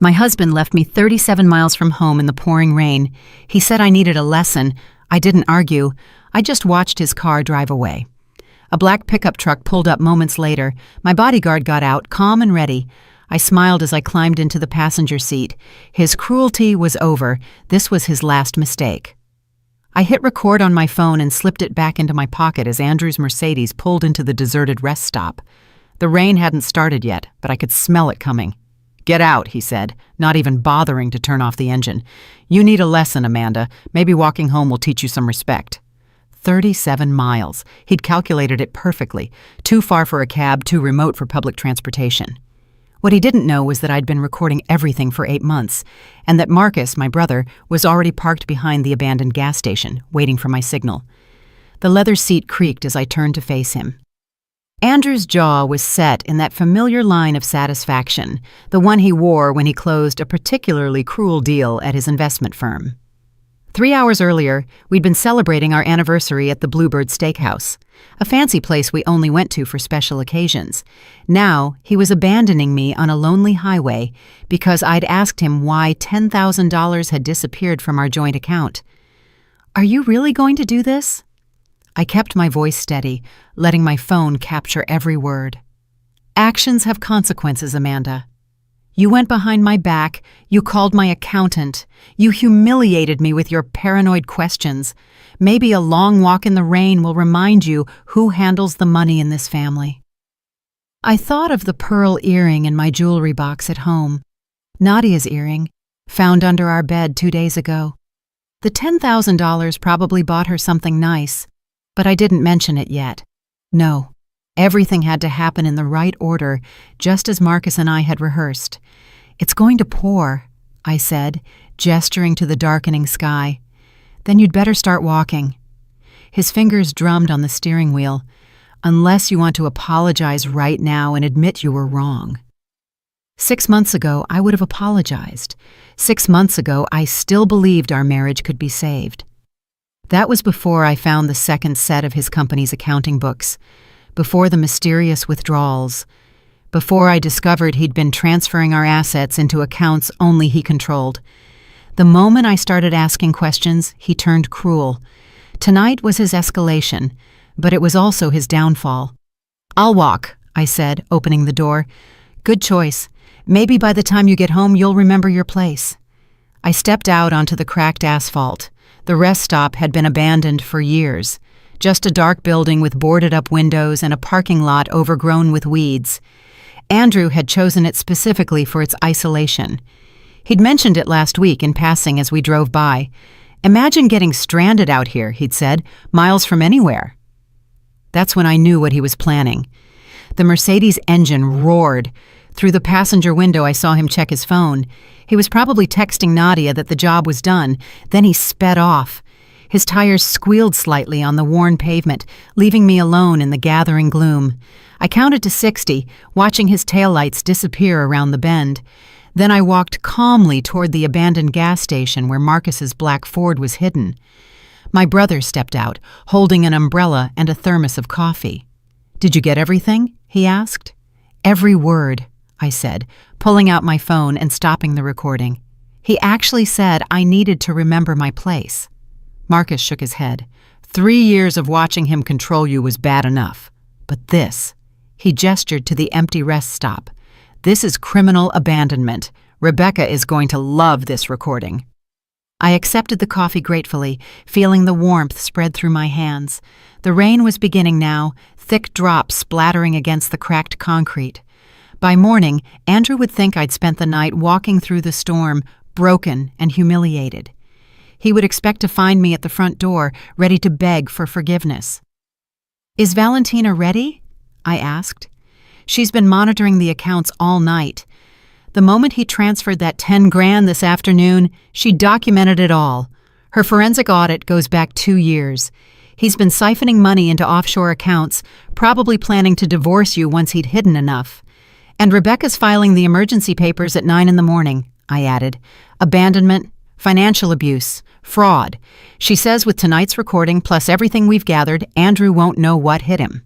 My husband left me 37 miles from home in the pouring rain. He said I needed a lesson. I didn't argue. I just watched his car drive away. A black pickup truck pulled up moments later. My bodyguard got out, calm and ready. I smiled as I climbed into the passenger seat. His cruelty was over. This was his last mistake. I hit record on my phone and slipped it back into my pocket as Andrew's Mercedes pulled into the deserted rest stop. The rain hadn't started yet, but I could smell it coming. "Get out," he said, not even bothering to turn off the engine. "You need a lesson, Amanda. Maybe walking home will teach you some respect." 37 miles. He'd calculated it perfectly. Too far for a cab, too remote for public transportation. What he didn't know was that I'd been recording everything for 8 months, and that Marcus, my brother, was already parked behind the abandoned gas station, waiting for my signal. The leather seat creaked as I turned to face him. Andrew's jaw was set in that familiar line of satisfaction, the one he wore when he closed a particularly cruel deal at his investment firm. 3 hours earlier, we'd been celebrating our anniversary at the Bluebird Steakhouse, a fancy place we only went to for special occasions. Now, he was abandoning me on a lonely highway because I'd asked him why $10,000 had disappeared from our joint account. "Are you really going to do this?" I kept my voice steady, letting my phone capture every word. "Actions have consequences, Amanda. You went behind my back, you called my accountant, you humiliated me with your paranoid questions. Maybe a long walk in the rain will remind you who handles the money in this family." I thought of the pearl earring in my jewelry box at home, Nadia's earring, found under our bed 2 days ago. The $10,000 probably bought her something nice, but I didn't mention it yet. No. Everything had to happen in the right order, just as Marcus and I had rehearsed. "It's going to pour," I said, gesturing to the darkening sky. "Then you'd better start walking." His fingers drummed on the steering wheel. "Unless you want to apologize right now and admit you were wrong." 6 months ago, I would have apologized. 6 months ago, I still believed our marriage could be saved. That was before I found the second set of his company's accounting books. Before the mysterious withdrawals, before I discovered he'd been transferring our assets into accounts only he controlled. The moment I started asking questions, he turned cruel. Tonight was his escalation, but it was also his downfall. "I'll walk," I said, opening the door. "Good choice. Maybe by the time you get home, you'll remember your place." I stepped out onto the cracked asphalt. The rest stop had been abandoned for years. Just a dark building with boarded-up windows and a parking lot overgrown with weeds. Andrew had chosen it specifically for its isolation. He'd mentioned it last week in passing as we drove by. "Imagine getting stranded out here," he'd said, "miles from anywhere." That's when I knew what he was planning. The Mercedes engine roared. Through the passenger window, I saw him check his phone. He was probably texting Nadia that the job was done. Then he sped off. His tires squealed slightly on the worn pavement, leaving me alone in the gathering gloom. I counted to 60, watching his taillights disappear around the bend. Then I walked calmly toward the abandoned gas station where Marcus's black Ford was hidden. My brother stepped out, holding an umbrella and a thermos of coffee. "Did you get everything?" he asked. "Every word," I said, pulling out my phone and stopping the recording. He actually said I needed to remember my place. Marcus shook his head. 3 years of watching him control you was bad enough. But this, he gestured to the empty rest stop. "This is criminal abandonment. Rebecca is going to love this recording." I accepted the coffee gratefully, feeling the warmth spread through my hands. The rain was beginning now, thick drops splattering against the cracked concrete. By morning, Andrew would think I'd spent the night walking through the storm, broken and humiliated. He would expect to find me at the front door, ready to beg for forgiveness. "Is Valentina ready?" I asked. "She's been monitoring the accounts all night. The moment he transferred that 10 grand this afternoon, she documented it all. Her forensic audit goes back 2 years. He's been siphoning money into offshore accounts, probably planning to divorce you once he'd hidden enough. And Rebecca's filing the emergency papers at 9 in the morning, I added. Abandonment, financial abuse, fraud. She says with tonight's recording plus everything we've gathered, Andrew won't know what hit him."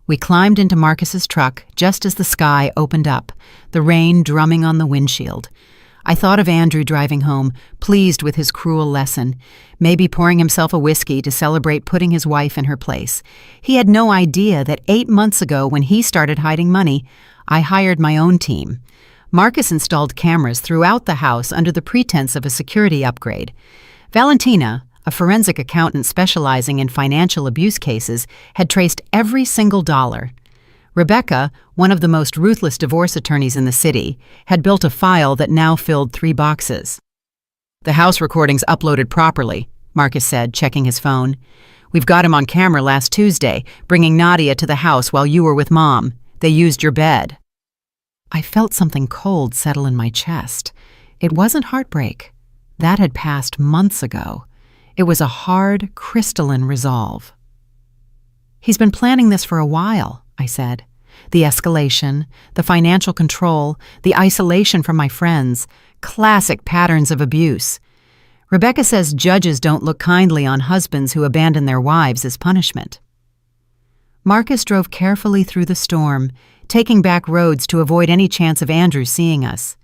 We climbed into Marcus's truck just as the sky opened up, the rain drumming on the windshield. I thought of Andrew driving home, pleased with his cruel lesson, maybe pouring himself a whiskey to celebrate putting his wife in her place. He had no idea that 8 months ago, when he started hiding money, I hired my own team. Marcus installed cameras throughout the house under the pretense of a security upgrade. Valentina, a forensic accountant specializing in financial abuse cases, had traced every single dollar. Rebecca, one of the most ruthless divorce attorneys in the city, had built a file that now filled 3 boxes. "The house recordings uploaded properly," Marcus said, checking his phone. "We've got him on camera last Tuesday, bringing Nadia to the house while you were with Mom. They used your bed." I felt something cold settle in my chest. It wasn't heartbreak. That had passed months ago. It was a hard, crystalline resolve. "He's been planning this for a while," I said. "The escalation, the financial control, the isolation from my friends, classic patterns of abuse. Rebecca says judges don't look kindly on husbands who abandon their wives as punishment." Marcus drove carefully through the storm, taking back roads to avoid any chance of Andrew seeing us.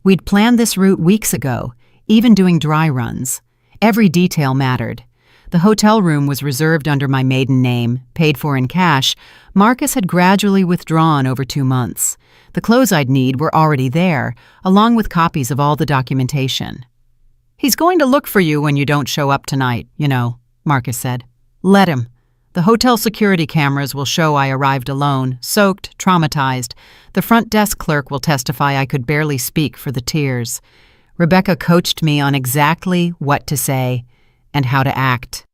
We'd planned this route weeks ago, even doing dry runs. Every detail mattered. The hotel room was reserved under my maiden name, paid for in cash. Marcus had gradually withdrawn over 2 months. The clothes I'd need were already there, along with copies of all the documentation. "He's going to look for you when you don't show up tonight, you know," Marcus said. "Let him. The hotel security cameras will show I arrived alone, soaked, traumatized. The front desk clerk will testify I could barely speak for the tears. Rebecca coached me on exactly what to say and how to act."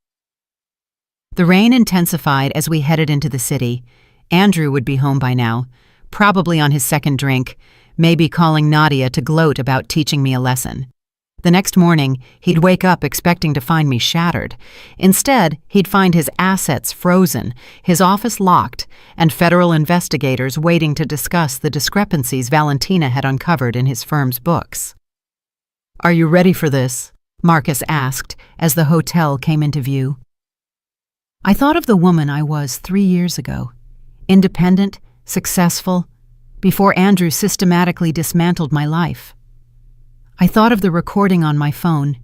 The rain intensified as we headed into the city. Andrew would be home by now, probably on his second drink, maybe calling Nadia to gloat about teaching me a lesson. The next morning, he'd wake up expecting to find me shattered. Instead, he'd find his assets frozen, his office locked, and federal investigators waiting to discuss the discrepancies Valentina had uncovered in his firm's books. "Are you ready for this?" Marcus asked as the hotel came into view. I thought of the woman I was 3 years ago, independent, successful, before Andrew systematically dismantled my life. I thought of the recording on my phone,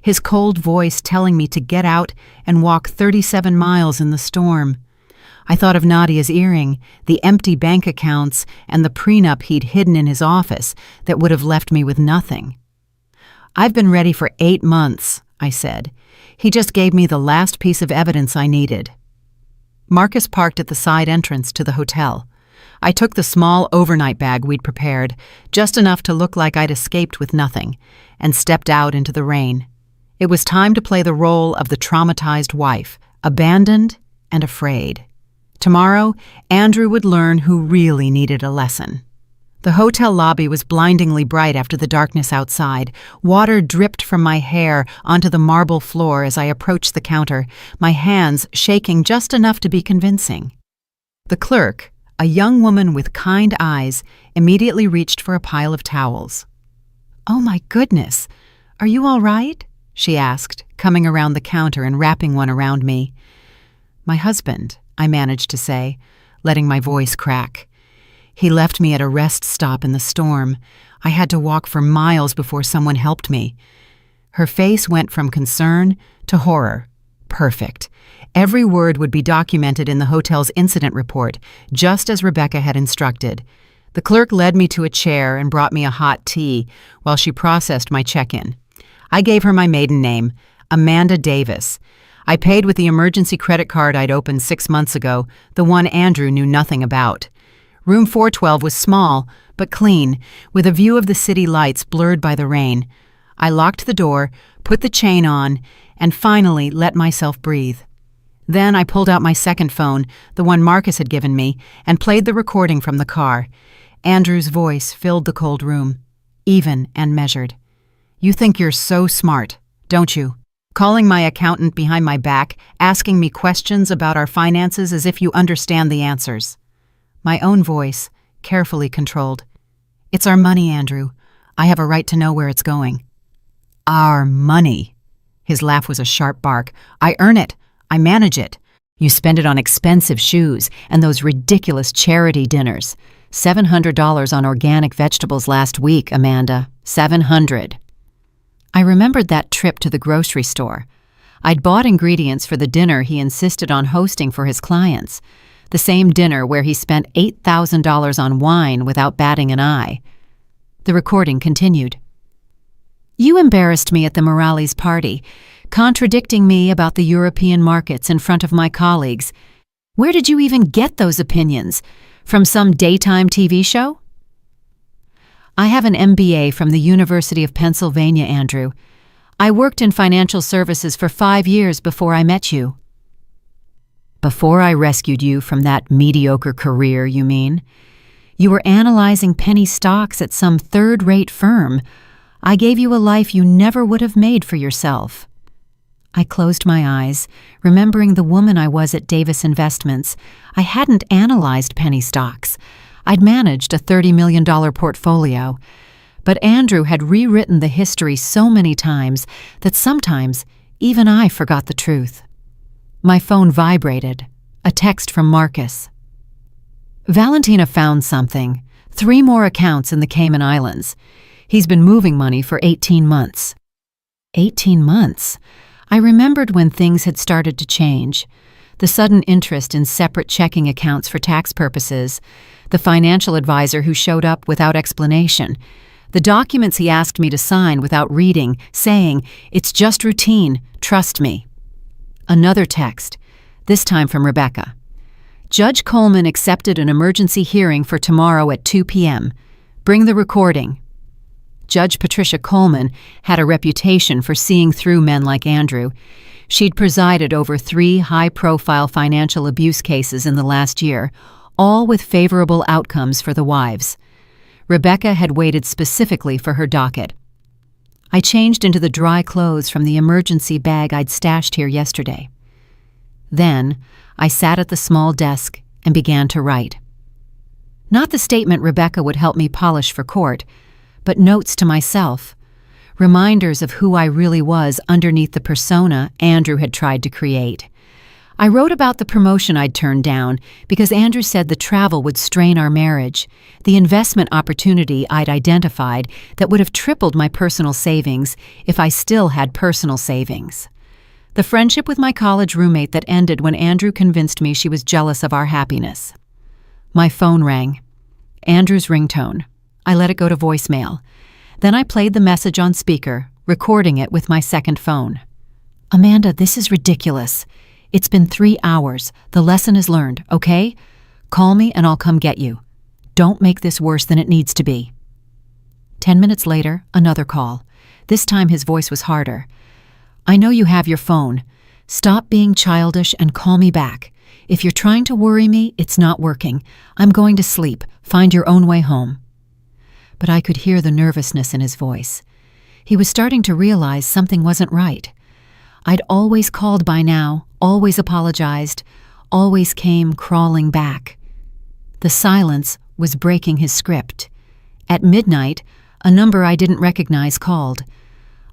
his cold voice telling me to get out and walk 37 miles in the storm. I thought of Nadia's earring, the empty bank accounts, and the prenup he'd hidden in his office that would have left me with nothing. "I've been ready for 8 months, I said. He just gave me the last piece of evidence I needed. Marcus parked at the side entrance to the hotel. I took the small overnight bag we'd prepared, just enough to look like I'd escaped with nothing, and stepped out into the rain. It was time to play the role of the traumatized wife, abandoned and afraid. Tomorrow, Andrew would learn who really needed a lesson. The hotel lobby was blindingly bright after the darkness outside. Water dripped from my hair onto the marble floor as I approached the counter, my hands shaking just enough to be convincing. The clerk, a young woman with kind eyes, immediately reached for a pile of towels. "Oh my goodness, are you all right?" she asked, coming around the counter and wrapping one around me. "My husband," I managed to say, letting my voice crack. "He left me at a rest stop in the storm. I had to walk for miles before someone helped me." Her face went from concern to horror. Perfect. Every word would be documented in the hotel's incident report, just as Rebecca had instructed. The clerk led me to a chair and brought me a hot tea while she processed my check-in. I gave her my maiden name, Amanda Davis. I paid with the emergency credit card I'd opened 6 months ago, the one Andrew knew nothing about. Room 412 was small, but clean, with a view of the city lights blurred by the rain. I locked the door, put the chain on, and finally let myself breathe. Then I pulled out my second phone, the one Marcus had given me, and played the recording from the car. Andrew's voice filled the cold room, even and measured. "You think you're so smart, don't you? Calling my accountant behind my back, asking me questions about our finances as if you understand the answers." My own voice, carefully controlled. "It's our money, Andrew. I have a right to know where it's going." "Our money." His laugh was a sharp bark. "I earn it. I manage it. You spend it on expensive shoes and those ridiculous charity dinners. $700 on organic vegetables last week, Amanda. $700. I remembered that trip to the grocery store. I'd bought ingredients for the dinner he insisted on hosting for his clients, the same dinner where he spent $8,000 on wine without batting an eye. The recording continued. You embarrassed me at the Morales party, contradicting me about the European markets in front of my colleagues. Where did you even get those opinions? From some daytime TV show? I have an MBA from the University of Pennsylvania, Andrew. I worked in financial services for 5 years before I met you. Before I rescued you from that mediocre career, you mean? You were analyzing penny stocks at some third-rate firm. I gave you a life you never would have made for yourself. I closed my eyes, remembering the woman I was at Davis Investments. I hadn't analyzed penny stocks. I'd managed a $30 million portfolio. But Andrew had rewritten the history so many times that sometimes even I forgot the truth. My phone vibrated. A text from Marcus. Valentina found something. 3 more accounts in the Cayman Islands. He's been moving money for 18 months. 18 months? I remembered when things had started to change. The sudden interest in separate checking accounts for tax purposes, the financial advisor who showed up without explanation, the documents he asked me to sign without reading, saying, "It's just routine, trust me." Another text, this time from Rebecca. Judge Coleman accepted an emergency hearing for tomorrow at 2 p.m. Bring the recording. Judge Patricia Coleman had a reputation for seeing through men like Andrew. She'd presided over 3 high-profile financial abuse cases in the last year, all with favorable outcomes for the wives. Rebecca had waited specifically for her docket. I changed into the dry clothes from the emergency bag I'd stashed here yesterday. Then, I sat at the small desk and began to write. Not the statement Rebecca would help me polish for court, but notes to myself, reminders of who I really was underneath the persona Andrew had tried to create. I wrote about the promotion I'd turned down because Andrew said the travel would strain our marriage, the investment opportunity I'd identified that would have tripled my personal savings if I still had personal savings. The friendship with my college roommate that ended when Andrew convinced me she was jealous of our happiness. My phone rang. Andrew's ringtone. I let it go to voicemail. Then I played the message on speaker, recording it with my second phone. Amanda, this is ridiculous. It's been 3 hours. The lesson is learned, okay? Call me and I'll come get you. Don't make this worse than it needs to be. 10 minutes later, another call. This time his voice was harder. I know you have your phone. Stop being childish and call me back. If you're trying to worry me, it's not working. I'm going to sleep. Find your own way home. But I could hear the nervousness in his voice. He was starting to realize something wasn't right. I'd always called by now, always apologized, always came crawling back. The silence was breaking his script. At midnight, a number I didn't recognize called.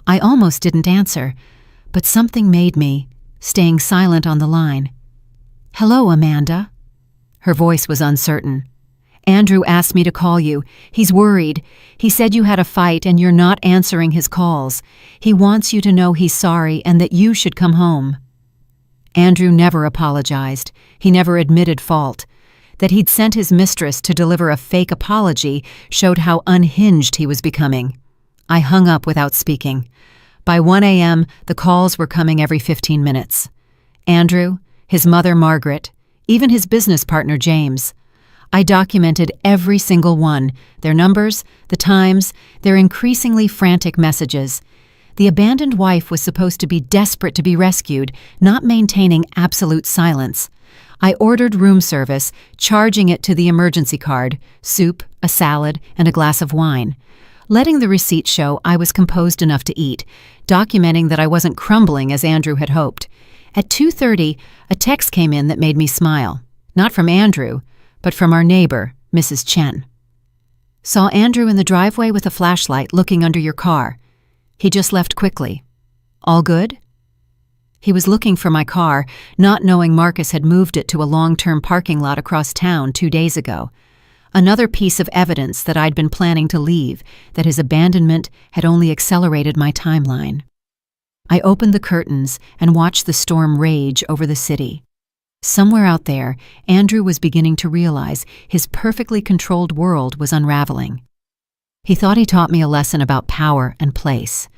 I almost didn't answer, but something made me, staying silent on the line. Hello, Amanda. Her voice was uncertain. Andrew asked me to call you. He's worried. He said you had a fight and you're not answering his calls. He wants you to know he's sorry and that you should come home. Andrew never apologized. He never admitted fault. That he'd sent his mistress to deliver a fake apology showed how unhinged he was becoming. I hung up without speaking. By 1 a.m., the calls were coming every 15 minutes. Andrew, his mother Margaret, even his business partner James. I documented every single one, their numbers, the times, their increasingly frantic messages. The abandoned wife was supposed to be desperate to be rescued, not maintaining absolute silence. I ordered room service, charging it to the emergency card, soup, a salad, and a glass of wine. Letting the receipt show I was composed enough to eat, documenting that I wasn't crumbling as Andrew had hoped. At 2:30, a text came in that made me smile. Not from Andrew, but from our neighbor, Mrs. Chen. Saw Andrew in the driveway with a flashlight looking under your car. He just left quickly. All good? He was looking for my car, not knowing Marcus had moved it to a long-term parking lot across town 2 days ago. Another piece of evidence that I'd been planning to leave, that his abandonment had only accelerated my timeline. I opened the curtains and watched the storm rage over the city. Somewhere out there, Andrew was beginning to realize his perfectly controlled world was unraveling. He thought he taught me a lesson about power and place.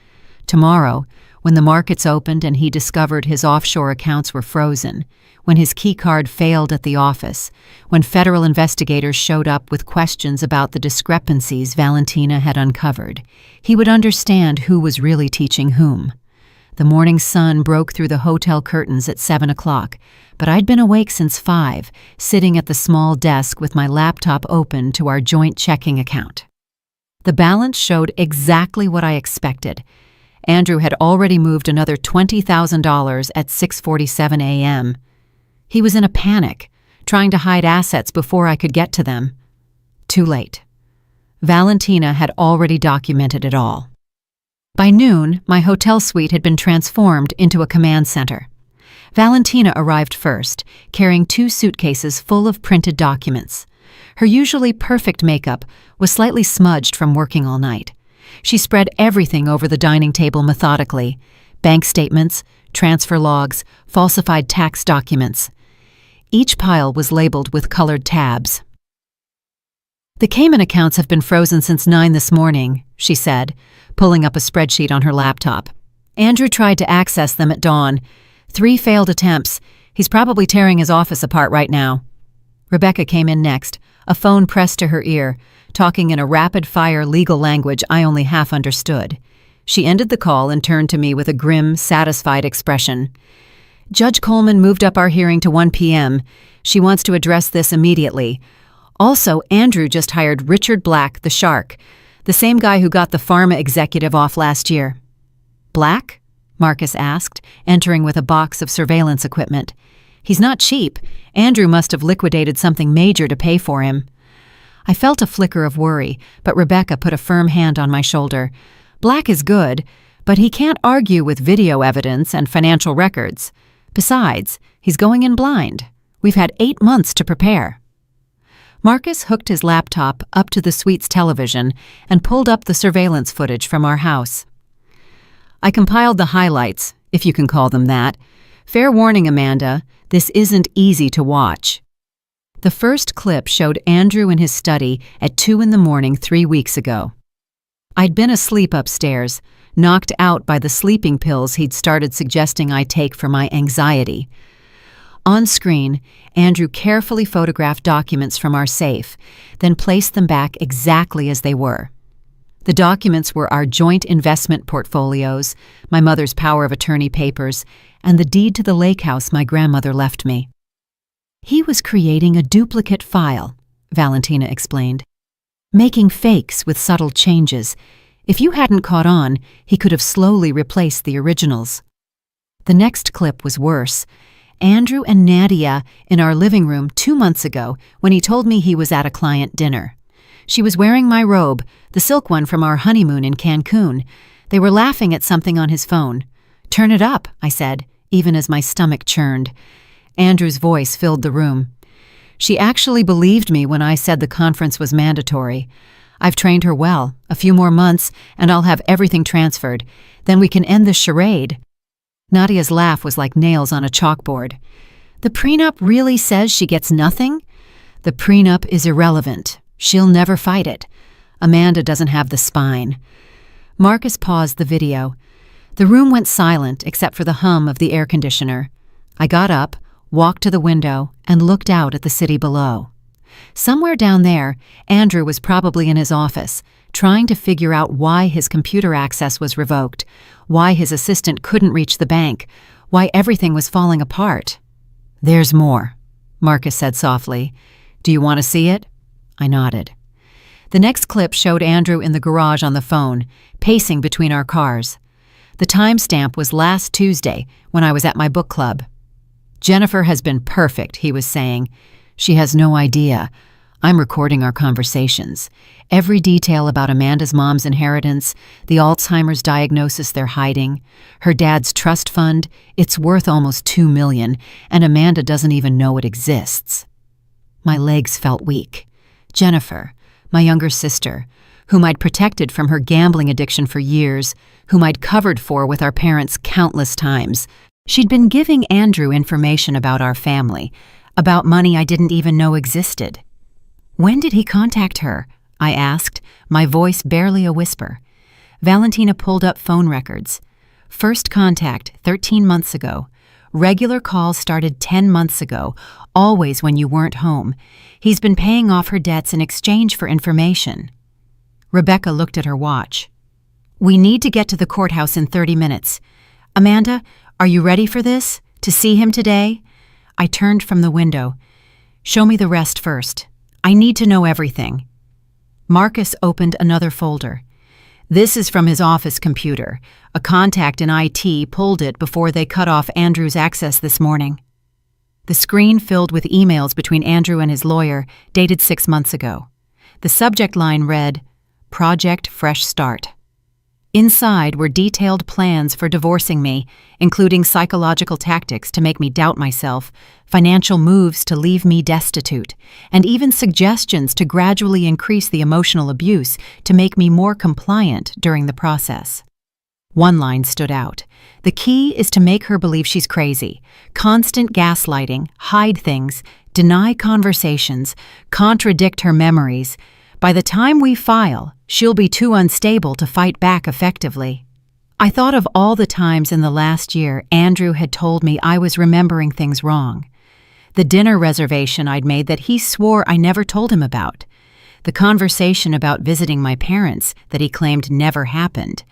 Tomorrow, when the markets opened and he discovered his offshore accounts were frozen, when his keycard failed at the office, when federal investigators showed up with questions about the discrepancies Valentina had uncovered, he would understand who was really teaching whom. The morning sun broke through the hotel curtains at 7 o'clock, but I'd been awake since 5, sitting at the small desk with my laptop open to our joint checking account. The balance showed exactly what I expected. Andrew had already moved another $20,000 at 6:47 a.m. He was in a panic, trying to hide assets before I could get to them. Too late. Valentina had already documented it all. By noon, my hotel suite had been transformed into a command center. Valentina arrived first, carrying 2 suitcases full of printed documents. Her usually perfect makeup was slightly smudged from working all night. She spread everything over the dining table methodically: bank statements, transfer logs, falsified tax documents. Each pile was labeled with colored tabs. "The Cayman accounts have been frozen since 9 this morning," she said, pulling up a spreadsheet on her laptop. "Andrew tried to access them at dawn. 3 failed attempts. He's probably tearing his office apart right now." Rebecca came in next, a phone pressed to her ear, talking in a rapid-fire legal language I only half understood. She ended the call and turned to me with a grim, satisfied expression. "Judge Coleman moved up our hearing to 1 p.m. She wants to address this immediately. Also, Andrew just hired Richard Black, the shark, the same guy who got the pharma executive off last year." "Black?" Marcus asked, entering with a box of surveillance equipment. "He's not cheap. Andrew must have liquidated something major to pay for him." I felt a flicker of worry, but Rebecca put a firm hand on my shoulder. "Black is good, but he can't argue with video evidence and financial records. Besides, he's going in blind. We've had 8 months to prepare." Marcus hooked his laptop up to the suite's television and pulled up the surveillance footage from our house. "I compiled the highlights, if you can call them that. Fair warning, Amanda, this isn't easy to watch." The first clip showed Andrew in his study at 2 in the morning 3 weeks ago. I'd been asleep upstairs, knocked out by the sleeping pills he'd started suggesting I take for my anxiety. On screen, Andrew carefully photographed documents from our safe, then placed them back exactly as they were. The documents were our joint investment portfolios, my mother's power of attorney papers, and the deed to the lake house my grandmother left me. "He was creating a duplicate file," Valentina explained, "making fakes with subtle changes. If you hadn't caught on, he could have slowly replaced the originals." The next clip was worse. Andrew and Nadia in our living room 2 months ago when he told me he was at a client dinner. She was wearing my robe, the silk one from our honeymoon in Cancun. They were laughing at something on his phone. "Turn it up," I said, even as my stomach churned. Andrew's voice filled the room. "She actually believed me when I said the conference was mandatory. I've trained her well. A few more months, and I'll have everything transferred. Then we can end this charade." Nadia's laugh was like nails on a chalkboard. "The prenup really says she gets nothing?" "The prenup is irrelevant. She'll never fight it. Amanda doesn't have the spine." Marcus paused the video. The room went silent except for the hum of the air conditioner. I got up, walked to the window, and looked out at the city below. Somewhere down there, Andrew was probably in his office, trying to figure out why his computer access was revoked, why his assistant couldn't reach the bank, why everything was falling apart. "There's more," Marcus said softly. "Do you want to see it?" I nodded. The next clip showed Andrew in the garage on the phone, pacing between our cars. The timestamp was last Tuesday, when I was at my book club. "Jennifer has been perfect," he was saying. "She has no idea. I'm recording our conversations. Every detail about Amanda's mom's inheritance, the Alzheimer's diagnosis they're hiding, her dad's trust fund, it's worth almost $2 million, and Amanda doesn't even know it exists. My legs felt weak. Jennifer, my younger sister, whom I'd protected from her gambling addiction for years, whom I'd covered for with our parents countless times, she'd been giving Andrew information about our family, about money I didn't even know existed. When did he contact her? I asked, my voice barely a whisper. Valentina pulled up phone records. First contact 13 months ago. Regular calls started 10 months ago, always when you weren't home. He's been paying off her debts in exchange for information. Rebecca looked at her watch. We need to get to the courthouse in 30 minutes. Amanda, are you ready for this? To see him today? I turned from the window. Show me the rest first. I need to know everything. Marcus opened another folder. This is from his office computer. A contact in IT pulled it before they cut off Andrew's access this morning. The screen filled with emails between Andrew and his lawyer, dated 6 months ago. The subject line read, Project Fresh Start. Inside were detailed plans for divorcing me, including psychological tactics to make me doubt myself, financial moves to leave me destitute, and even suggestions to gradually increase the emotional abuse to make me more compliant during the process. One line stood out. The key is to make her believe she's crazy. Constant gaslighting, hide things, deny conversations, contradict her memories. By the time we file, she'll be too unstable to fight back effectively. I thought of all the times in the last year Andrew had told me I was remembering things wrong. The dinner reservation I'd made that he swore I never told him about. The conversation about visiting my parents that he claimed never happened.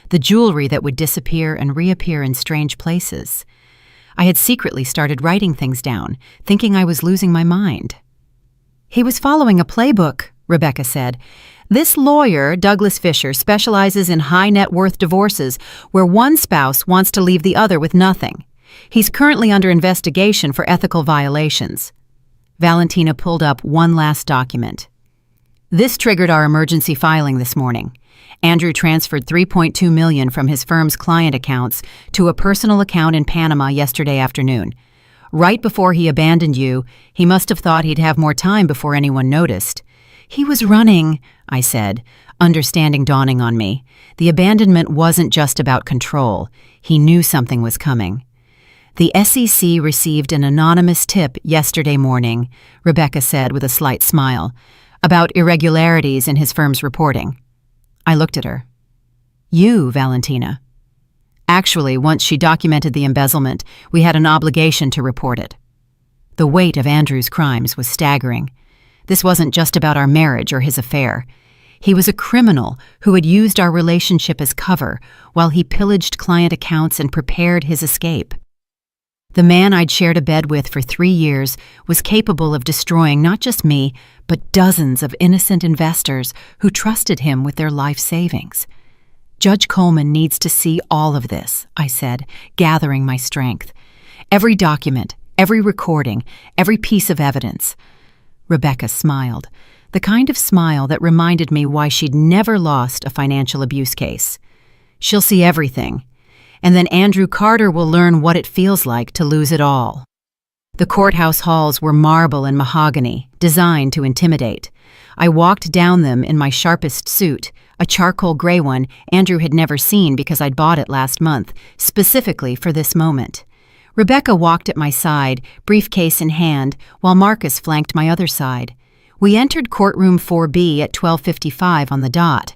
The jewelry that would disappear and reappear in strange places. I had secretly started writing things down, thinking I was losing my mind. He was following a playbook, Rebecca said. This lawyer, Douglas Fisher, specializes in high net worth divorces where one spouse wants to leave the other with nothing. He's currently under investigation for ethical violations. Valentina pulled up one last document. This triggered our emergency filing this morning. Andrew transferred $3.2 million from his firm's client accounts to a personal account in Panama yesterday afternoon. Right before he abandoned you, he must have thought he'd have more time before anyone noticed. He was running, I said, understanding dawning on me. The abandonment wasn't just about control. He knew something was coming. The SEC received an anonymous tip yesterday morning, Rebecca said with a slight smile, about irregularities in his firm's reporting. I looked at her. You, Valentina. Actually, once she documented the embezzlement, we had an obligation to report it. The weight of Andrew's crimes was staggering. This wasn't just about our marriage or his affair. He was a criminal who had used our relationship as cover while he pillaged client accounts and prepared his escape. The man I'd shared a bed with for 3 years was capable of destroying not just me, but dozens of innocent investors who trusted him with their life savings. Judge Coleman needs to see all of this, I said, gathering my strength. Every document, every recording, every piece of evidence. Rebecca smiled, the kind of smile that reminded me why she'd never lost a financial abuse case. She'll see everything, and then Andrew Carter will learn what it feels like to lose it all. The courthouse halls were marble and mahogany, designed to intimidate. I walked down them in my sharpest suit, a charcoal gray one Andrew had never seen because I'd bought it last month, specifically for this moment. Rebecca walked at my side, briefcase in hand, while Marcus flanked my other side. We entered courtroom 4B at 12:55 on the dot.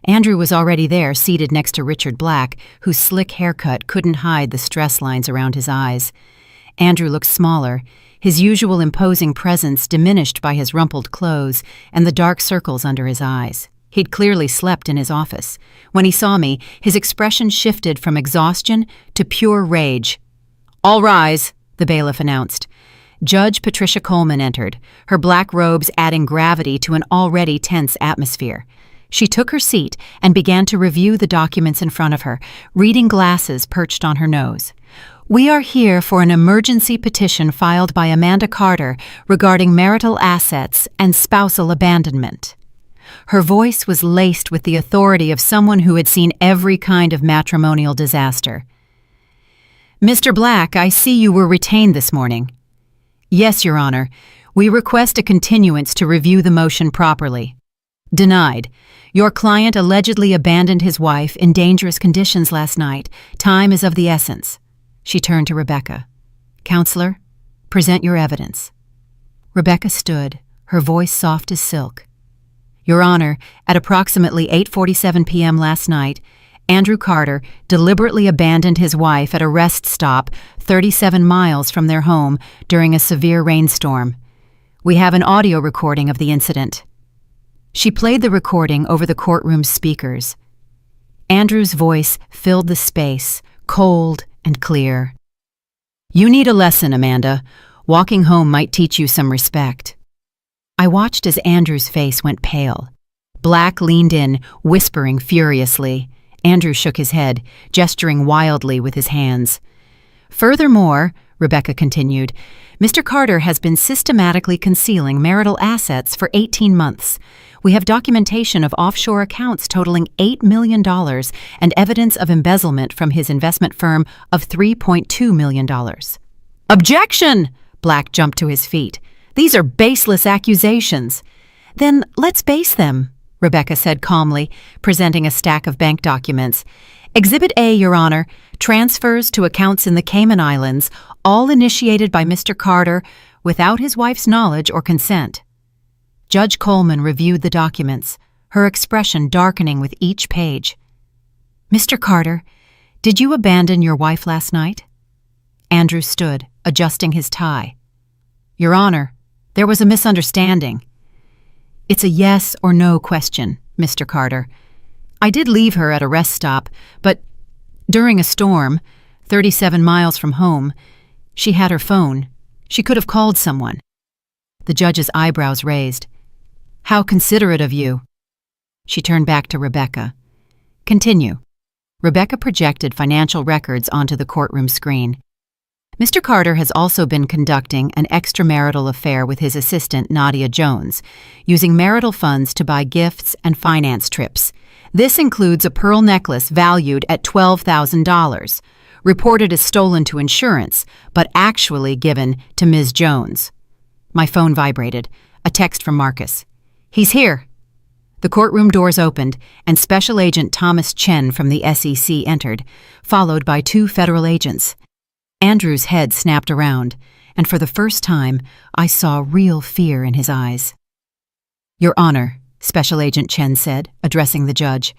Andrew was already there, seated next to Richard Black, whose slick haircut couldn't hide the stress lines around his eyes. Andrew looked smaller, his usual imposing presence diminished by his rumpled clothes and the dark circles under his eyes. He'd clearly slept in his office. When he saw me, his expression shifted from exhaustion to pure rage. "All rise," the bailiff announced. Judge Patricia Coleman entered, her black robes adding gravity to an already tense atmosphere. She took her seat and began to review the documents in front of her, reading glasses perched on her nose. We are here for an emergency petition filed by Amanda Carter regarding marital assets and spousal abandonment. Her voice was laced with the authority of someone who had seen every kind of matrimonial disaster. Mr. Black, I see you were retained this morning. Yes, Your Honor. We request a continuance to review the motion properly. Denied. Your client allegedly abandoned his wife in dangerous conditions last night. Time is of the essence. She turned to Rebecca. Counselor, present your evidence. Rebecca stood, her voice soft as silk. Your Honor, at approximately 8:47 p.m. last night, Andrew Carter deliberately abandoned his wife at a rest stop 37 miles from their home during a severe rainstorm. We have an audio recording of the incident. She played the recording over the courtroom's speakers. Andrew's voice filled the space, cold and clear. You need a lesson, Amanda. Walking home might teach you some respect. I watched as Andrew's face went pale. Black leaned in, whispering furiously. Andrew shook his head, gesturing wildly with his hands. Furthermore, Rebecca continued, Mr. Carter has been systematically concealing marital assets for 18 months. We have documentation of offshore accounts totaling $8 million and evidence of embezzlement from his investment firm of $3.2 million. Objection! Black jumped to his feet. These are baseless accusations. Then let's base them, Rebecca said calmly, presenting a stack of bank documents. Exhibit A, Your Honor, transfers to accounts in the Cayman Islands, all initiated by Mr. Carter without his wife's knowledge or consent. Judge Coleman reviewed the documents, her expression darkening with each page. Mr. Carter, did you abandon your wife last night? Andrew stood, adjusting his tie. Your Honor, there was a misunderstanding. It's a yes or no question, Mr. Carter. I did leave her at a rest stop, but during a storm, 37 miles from home, she had her phone. She could have called someone. The judge's eyebrows raised. How considerate of you. She turned back to Rebecca. Continue. Rebecca projected financial records onto the courtroom screen. Mr. Carter has also been conducting an extramarital affair with his assistant, Nadia Jones, using marital funds to buy gifts and finance trips. This includes a pearl necklace valued at $12,000, reported as stolen to insurance, but actually given to Ms. Jones. My phone vibrated. A text from Marcus. He's here. The courtroom doors opened, and Special Agent Thomas Chen from the SEC entered, followed by 2 federal agents. Andrew's head snapped around, and for the first time, I saw real fear in his eyes. Your Honor, Special Agent Chen said, addressing the judge.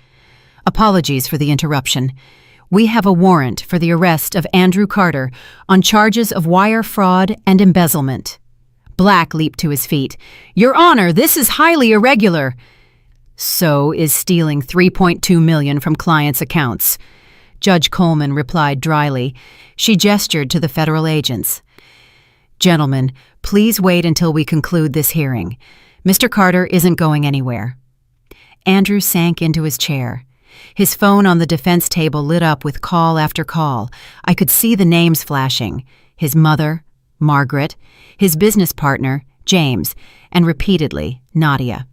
Apologies for the interruption. We have a warrant for the arrest of Andrew Carter on charges of wire fraud and embezzlement. Black leaped to his feet. Your Honor, this is highly irregular. So is stealing $3.2 million from clients' accounts. Judge Coleman replied dryly. She gestured to the federal agents. Gentlemen, please wait until we conclude this hearing. Mr. Carter isn't going anywhere. Andrew sank into his chair. His phone on the defense table lit up with call after call. I could see the names flashing. His mother, Margaret, his business partner, James, and repeatedly, Nadia.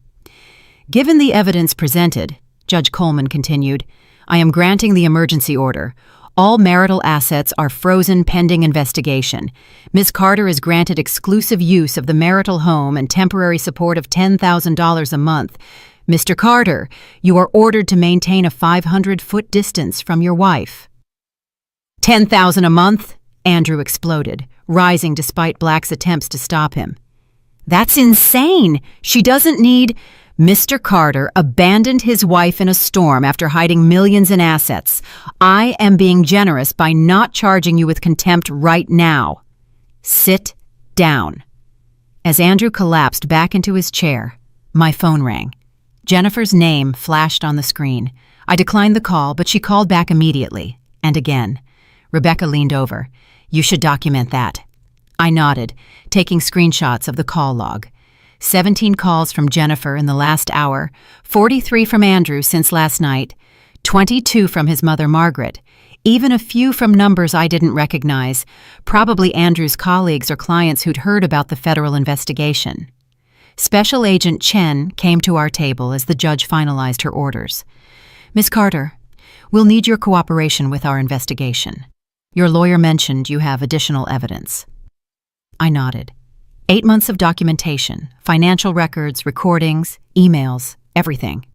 Given the evidence presented, Judge Coleman continued, I am granting the emergency order. All marital assets are frozen pending investigation. Ms. Carter is granted exclusive use of the marital home and temporary support of $10,000 a month. Mr. Carter, you are ordered to maintain a 500-foot distance from your wife. $10,000 a month? Andrew exploded, rising despite Black's attempts to stop him. That's insane! She doesn't need... Mr. Carter abandoned his wife in a storm after hiding millions in assets. I am being generous by not charging you with contempt right now. Sit down. As Andrew collapsed back into his chair, my phone rang. Jennifer's name flashed on the screen. I declined the call, but she called back immediately. And again. Rebecca leaned over. You should document that. I nodded, taking screenshots of the call log. 17 calls from Jennifer in the last hour, 43 from Andrew since last night, 22 from his mother Margaret. Even a few from numbers I didn't recognize, probably Andrew's colleagues or clients who'd heard about the federal investigation. Special Agent Chen came to our table as the judge finalized her orders. "Miss Carter, we'll need your cooperation with our investigation. Your lawyer mentioned you have additional evidence." I nodded. 8 months of documentation, financial records, recordings, emails, everything.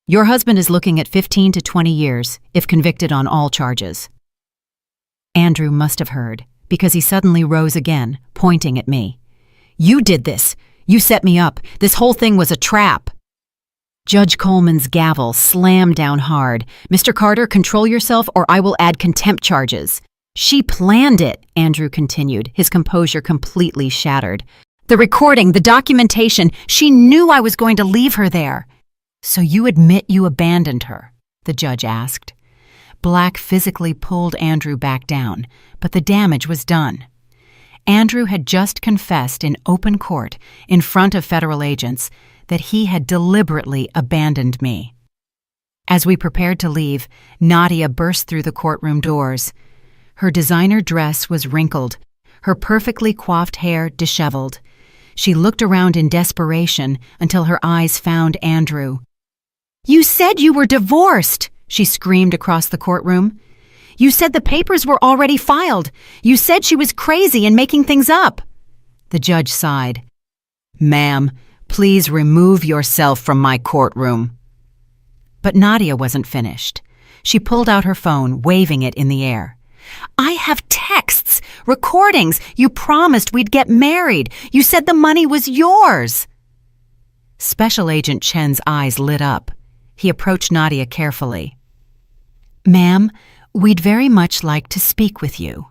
"Your husband is looking at 15 to 20 years, if convicted on all charges." Andrew must have heard, because he suddenly rose again, pointing at me. "You did this! You set me up! This whole thing was a trap!" Judge Coleman's gavel slammed down hard. "Mr. Carter, control yourself or I will add contempt charges." "She planned it," Andrew continued, his composure completely shattered. "The recording, the documentation, she knew I was going to leave her there." "So you admit you abandoned her?" the judge asked. Black physically pulled Andrew back down, but the damage was done. Andrew had just confessed in open court, in front of federal agents, that he had deliberately abandoned me. As we prepared to leave, Nadia burst through the courtroom doors. Her designer dress was wrinkled, her perfectly coiffed hair disheveled. She looked around in desperation until her eyes found Andrew. "You said you were divorced!" she screamed across the courtroom. "You said the papers were already filed. You said she was crazy and making things up." The judge sighed. "Ma'am, please remove yourself from my courtroom." But Nadia wasn't finished. She pulled out her phone, waving it in the air. "I have texts, recordings. You promised we'd get married. You said the money was yours." Special Agent Chen's eyes lit up. He approached Nadia carefully. "Ma'am, we'd very much like to speak with you."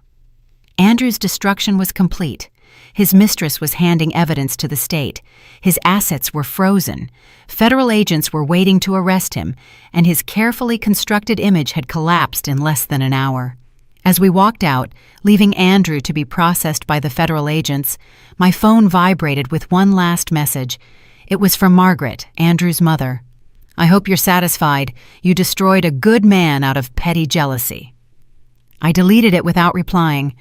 Andrew's destruction was complete. His mistress was handing evidence to the state. His assets were frozen. Federal agents were waiting to arrest him, and his carefully constructed image had collapsed in less than an hour. As we walked out, leaving Andrew to be processed by the federal agents, my phone vibrated with one last message. It was from Margaret, Andrew's mother. "I hope you're satisfied. You destroyed a good man out of petty jealousy." I deleted it without replying.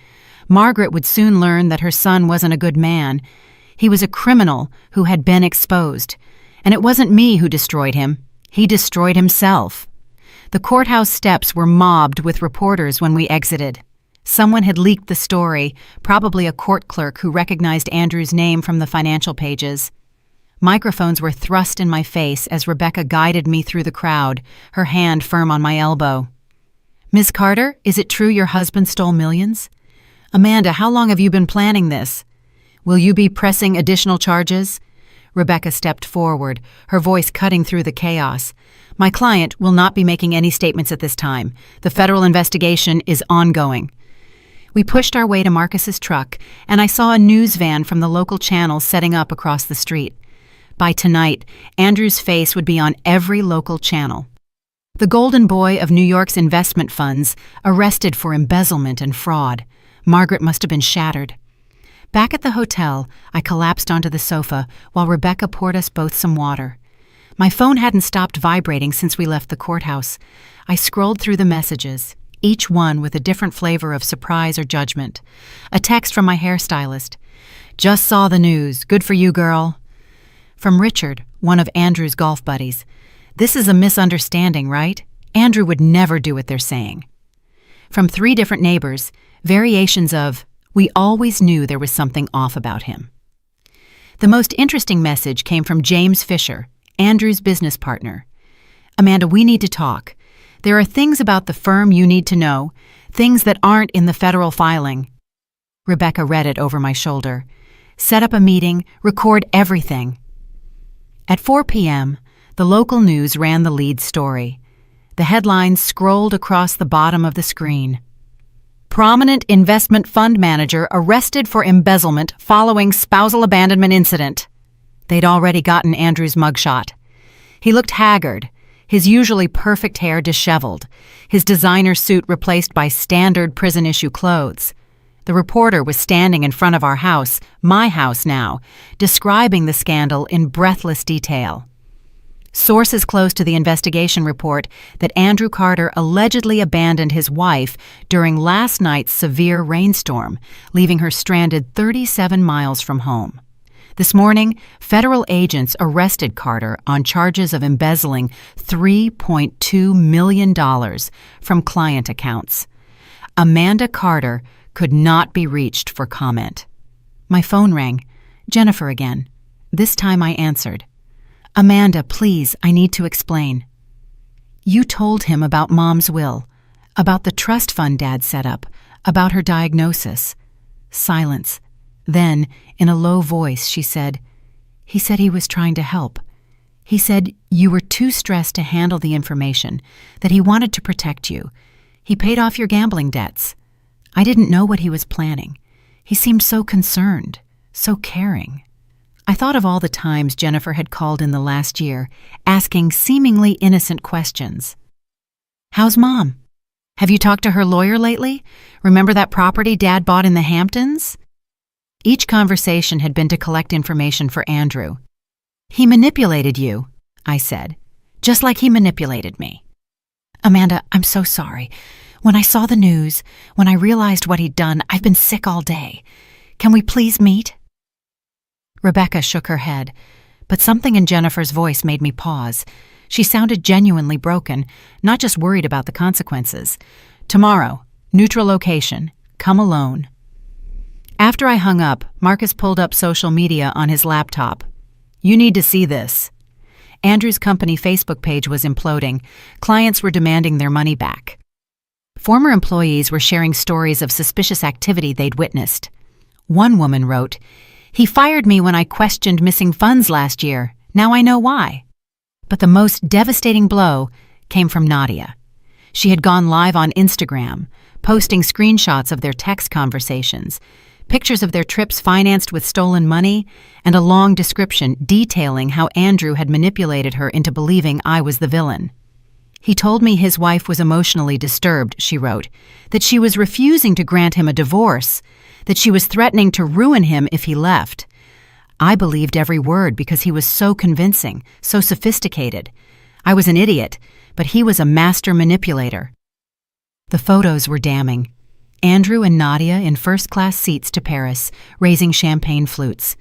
Margaret would soon learn that her son wasn't a good man. He was a criminal who had been exposed. And it wasn't me who destroyed him. He destroyed himself. The courthouse steps were mobbed with reporters when we exited. Someone had leaked the story, probably a court clerk who recognized Andrew's name from the financial pages. Microphones were thrust in my face as Rebecca guided me through the crowd, her hand firm on my elbow. "Ms. Carter, is it true your husband stole millions?" "Amanda, how long have you been planning this?" "Will you be pressing additional charges?" Rebecca stepped forward, her voice cutting through the chaos. "My client will not be making any statements at this time. The federal investigation is ongoing." We pushed our way to Marcus's truck, and I saw a news van from the local channel setting up across the street. By tonight, Andrew's face would be on every local channel. The golden boy of New York's investment funds, arrested for embezzlement and fraud. Margaret must have been shattered. Back at the hotel, I collapsed onto the sofa while Rebecca poured us both some water. My phone hadn't stopped vibrating since we left the courthouse. I scrolled through the messages, each one with a different flavor of surprise or judgment. A text from my hairstylist. "Just saw the news. Good for you, girl." From Richard, one of Andrew's golf buddies. "This is a misunderstanding, right? Andrew would never do what they're saying." From 3 different neighbors, variations of, "We always knew there was something off about him." The most interesting message came from James Fisher, Andrew's business partner. "Amanda, we need to talk. There are things about the firm you need to know, things that aren't in the federal filing." Rebecca read it over my shoulder. "Set up a meeting, record everything." At 4 p.m., the local news ran the lead story. The headlines scrolled across the bottom of the screen. "Prominent investment fund manager arrested for embezzlement following spousal abandonment incident." They'd already gotten Andrew's mugshot. He looked haggard, his usually perfect hair disheveled, his designer suit replaced by standard prison-issue clothes. The reporter was standing in front of our house, my house now, describing the scandal in breathless detail. Sources close to the investigation report that Andrew Carter allegedly abandoned his wife during last night's severe rainstorm, leaving her stranded 37 miles from home. This morning, federal agents arrested Carter on charges of embezzling $3.2 million from client accounts. Amanda Carter could not be reached for comment. My phone rang. Jennifer again. This time I answered. Amanda, please, I need to explain. You told him about Mom's will, about the trust fund Dad set up, about her diagnosis. Silence. Then, in a low voice, she said, He said he was trying to help. He said you were too stressed to handle the information, that he wanted to protect you. He paid off your gambling debts. I didn't know what he was planning. He seemed so concerned, so caring. I thought of all the times Jennifer had called in the last year, asking seemingly innocent questions. How's Mom? Have you talked to her lawyer lately? Remember that property Dad bought in the Hamptons? Each conversation had been to collect information for Andrew. He manipulated you, I said, just like he manipulated me. Amanda, I'm so sorry. When I saw the news, when I realized what he'd done, I've been sick all day. Can we please meet? Rebecca shook her head, but something in Jennifer's voice made me pause. She sounded genuinely broken, not just worried about the consequences. Tomorrow, neutral location, come alone. After I hung up, Marcus pulled up social media on his laptop. You need to see this. Andrew's company Facebook page was imploding. Clients were demanding their money back. Former employees were sharing stories of suspicious activity they'd witnessed. One woman wrote, He fired me when I questioned missing funds last year. Now I know why. But the most devastating blow came from Nadia. She had gone live on Instagram, posting screenshots of their text conversations, pictures of their trips financed with stolen money, and a long description detailing how Andrew had manipulated her into believing I was the villain. He told me his wife was emotionally disturbed, she wrote, that she was refusing to grant him a divorce, that she was threatening to ruin him if he left. I believed every word because he was so convincing, so sophisticated. I was an idiot, but he was a master manipulator. The photos were damning. Andrew and Nadia in first-class seats to Paris, raising champagne flutes.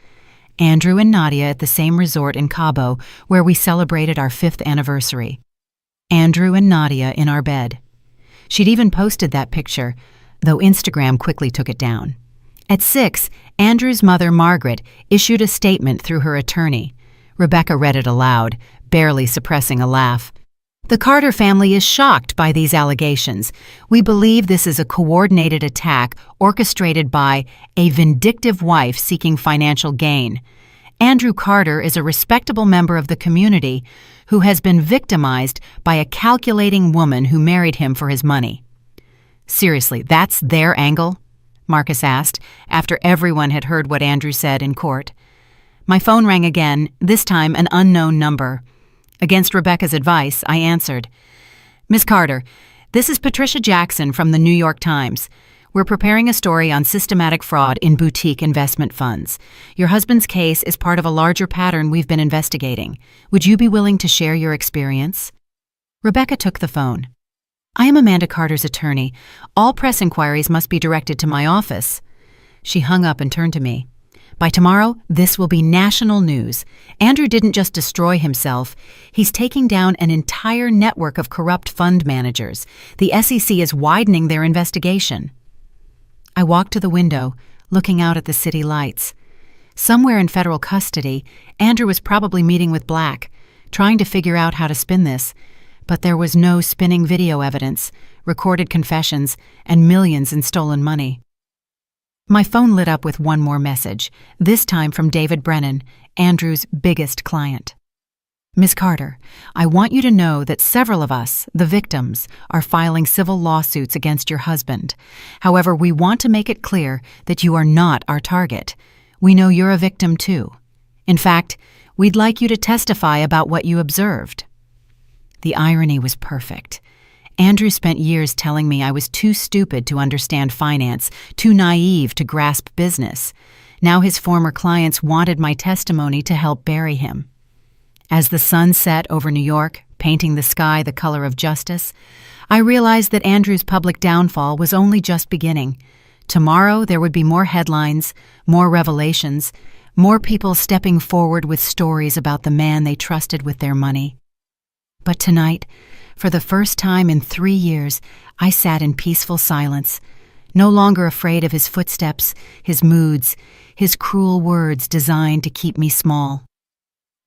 Andrew and Nadia at the same resort in Cabo, where we celebrated our 5th anniversary. Andrew and Nadia in our bed. She'd even posted that picture, though Instagram quickly took it down. At 6, Andrew's mother, Margaret, issued a statement through her attorney. Rebecca read it aloud, barely suppressing a laugh. The Carter family is shocked by these allegations. We believe this is a coordinated attack orchestrated by a vindictive wife seeking financial gain. Andrew Carter is a respectable member of the community who has been victimized by a calculating woman who married him for his money. Seriously, that's their angle? Marcus asked, after everyone had heard what Andrew said in court. My phone rang again, this time an unknown number. Against Rebecca's advice, I answered. Miss Carter, this is Patricia Jackson from the New York Times. We're preparing a story on systematic fraud in boutique investment funds. Your husband's case is part of a larger pattern we've been investigating. Would you be willing to share your experience? Rebecca took the phone. I am Amanda Carter's attorney. All press inquiries must be directed to my office. She hung up and turned to me. By tomorrow, this will be national news. Andrew didn't just destroy himself. He's taking down an entire network of corrupt fund managers. The SEC is widening their investigation. I walked to the window, looking out at the city lights. Somewhere in federal custody, Andrew was probably meeting with Black, trying to figure out how to spin this. But there was no spinning video evidence, recorded confessions, and millions in stolen money. My phone lit up with one more message, this time from David Brennan, Andrew's biggest client. Miss Carter, I want you to know that several of us, the victims, are filing civil lawsuits against your husband. However, we want to make it clear that you are not our target. We know you're a victim too. In fact, we'd like you to testify about what you observed. The irony was perfect. Andrew spent years telling me I was too stupid to understand finance, too naive to grasp business. Now his former clients wanted my testimony to help bury him. As the sun set over New York, painting the sky the color of justice, I realized that Andrew's public downfall was only just beginning. Tomorrow there would be more headlines, more revelations, more people stepping forward with stories about the man they trusted with their money. But tonight, for the first time in 3 years, I sat in peaceful silence, no longer afraid of his footsteps, his moods, his cruel words designed to keep me small.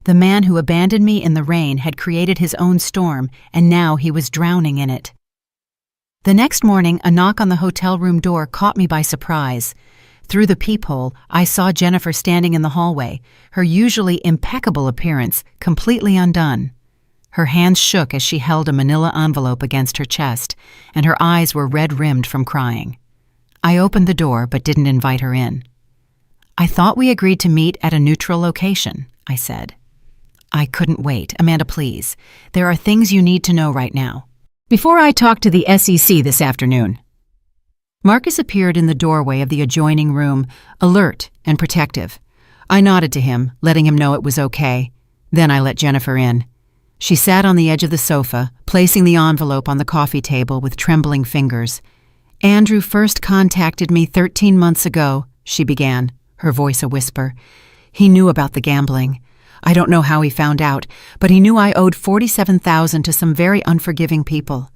The man who abandoned me in the rain had created his own storm, and now he was drowning in it. The next morning, a knock on the hotel room door caught me by surprise. Through the peephole, I saw Jennifer standing in the hallway, her usually impeccable appearance completely undone. Her hands shook as she held a manila envelope against her chest, and her eyes were red-rimmed from crying. I opened the door but didn't invite her in. "I thought we agreed to meet at a neutral location," I said. "I couldn't wait. Amanda, please. There are things you need to know right now. Before I talk to the SEC this afternoon." Marcus appeared in the doorway of the adjoining room, alert and protective. I nodded to him, letting him know it was okay. Then I let Jennifer in. She sat on the edge of the sofa, placing the envelope on the coffee table with trembling fingers. "Andrew first contacted me 13 months ago," she began, her voice a whisper. "He knew about the gambling. I don't know how he found out, but he knew I owed $47,000 to some very unforgiving people.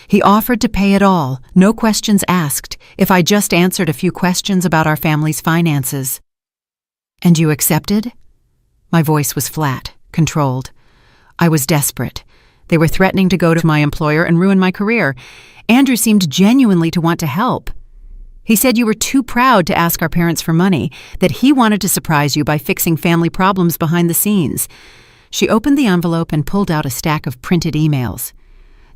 He offered to pay it all, no questions asked, if I just answered a few questions about our family's finances." "And you accepted?" My voice was flat, controlled. I was desperate. They were threatening to go to my employer and ruin my career. Andrew seemed genuinely to want to help. He said you were too proud to ask our parents for money, that he wanted to surprise you by fixing family problems behind the scenes. She opened the envelope and pulled out a stack of printed emails.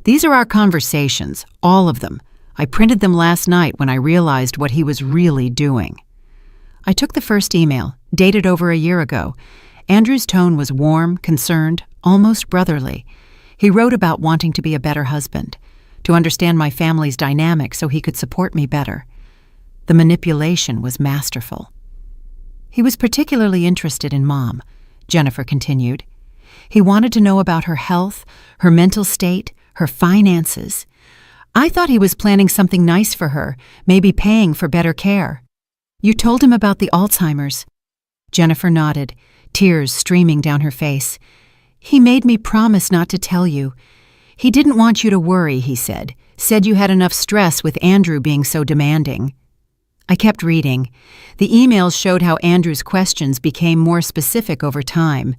"These are our conversations, all of them. I printed them last night when I realized what he was really doing." I took the first email, dated over a year ago. Andrew's tone was warm, concerned, almost brotherly. He wrote about wanting to be a better husband, to understand my family's dynamic so he could support me better. The manipulation was masterful. "He was particularly interested in Mom," Jennifer continued. "He wanted to know about her health, her mental state, her finances. I thought he was planning something nice for her, maybe paying for better care. You told him about the Alzheimer's." Jennifer nodded, tears streaming down her face. "He made me promise not to tell you. He didn't want you to worry, he said you had enough stress with Andrew being so demanding." I kept reading. The emails showed how Andrew's questions became more specific over time.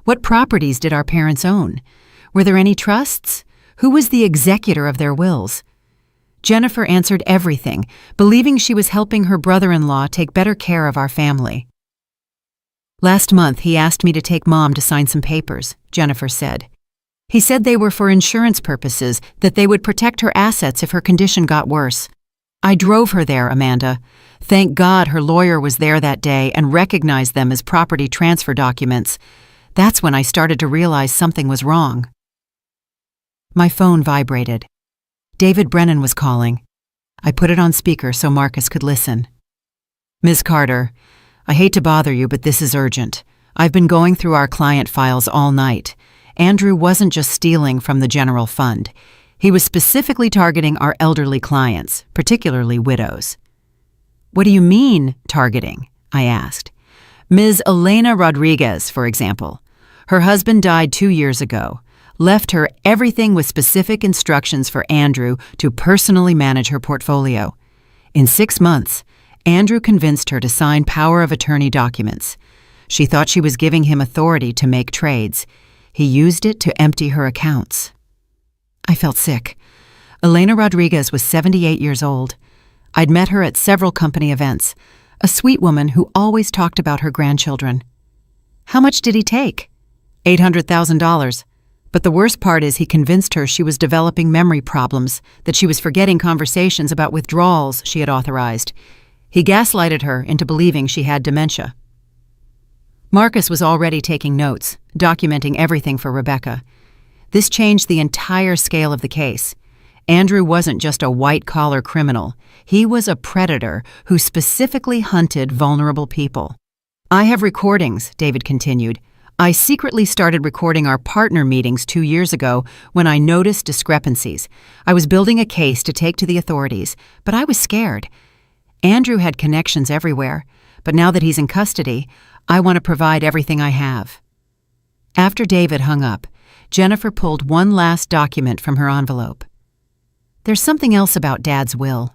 What properties did our parents own? Were there any trusts? Who was the executor of their wills? Jennifer answered everything, believing she was helping her brother-in-law take better care of our family. "Last month, he asked me to take Mom to sign some papers," Jennifer said. "He said they were for insurance purposes, that they would protect her assets if her condition got worse. I drove her there, Amanda. Thank God her lawyer was there that day and recognized them as property transfer documents. That's when I started to realize something was wrong." My phone vibrated. David Brennan was calling. I put it on speaker so Marcus could listen. "Ms. Carter, I hate to bother you, but this is urgent. I've been going through our client files all night. Andrew wasn't just stealing from the general fund. He was specifically targeting our elderly clients, particularly widows." "What do you mean, targeting?" I asked. "Ms. Elena Rodriguez, for example. Her husband died 2 years ago, left her everything with specific instructions for Andrew to personally manage her portfolio. In 6 months, Andrew convinced her to sign power of attorney documents. She thought she was giving him authority to make trades. He used it to empty her accounts." I felt sick. Elena Rodriguez was 78 years old. I'd met her at several company events, a sweet woman who always talked about her grandchildren. "How much did he take?" $800,000. But the worst part is he convinced her she was developing memory problems, that she was forgetting conversations about withdrawals she had authorized. He gaslighted her into believing she had dementia. Marcus was already taking notes, documenting everything for Rebecca. This changed the entire scale of the case. Andrew wasn't just a white-collar criminal. He was a predator who specifically hunted vulnerable people. "I have recordings," David continued, I secretly started recording our partner meetings 2 years ago when I noticed discrepancies. I was building a case to take to the authorities, but I was scared. Andrew had connections everywhere, but now that he's in custody, I want to provide everything I have. After David hung up, Jennifer pulled one last document from her envelope. There's something else about Dad's will.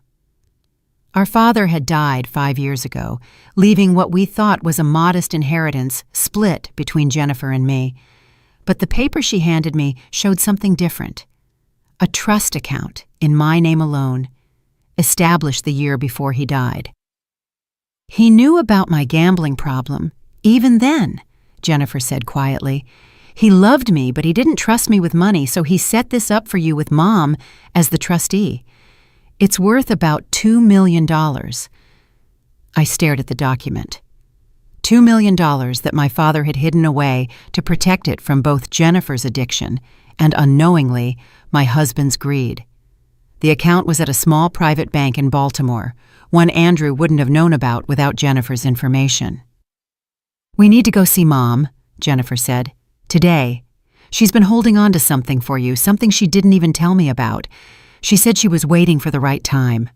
Our father had died 5 years ago, leaving what we thought was a modest inheritance split between Jennifer and me. But the paper she handed me showed something different. A trust account, in my name alone, established the year before he died. He knew about my gambling problem, even then, Jennifer said quietly. He loved me, but he didn't trust me with money, so he set this up for you with Mom as the trustee. It's worth about $2 million. I stared at the document. $2 million that my father had hidden away to protect it from both Jennifer's addiction and, unknowingly, my husband's greed. The account was at a small private bank in Baltimore, one Andrew wouldn't have known about without Jennifer's information. We need to go see Mom, Jennifer said. Today. She's been holding on to something for you, something she didn't even tell me about. She said she was waiting for the right time.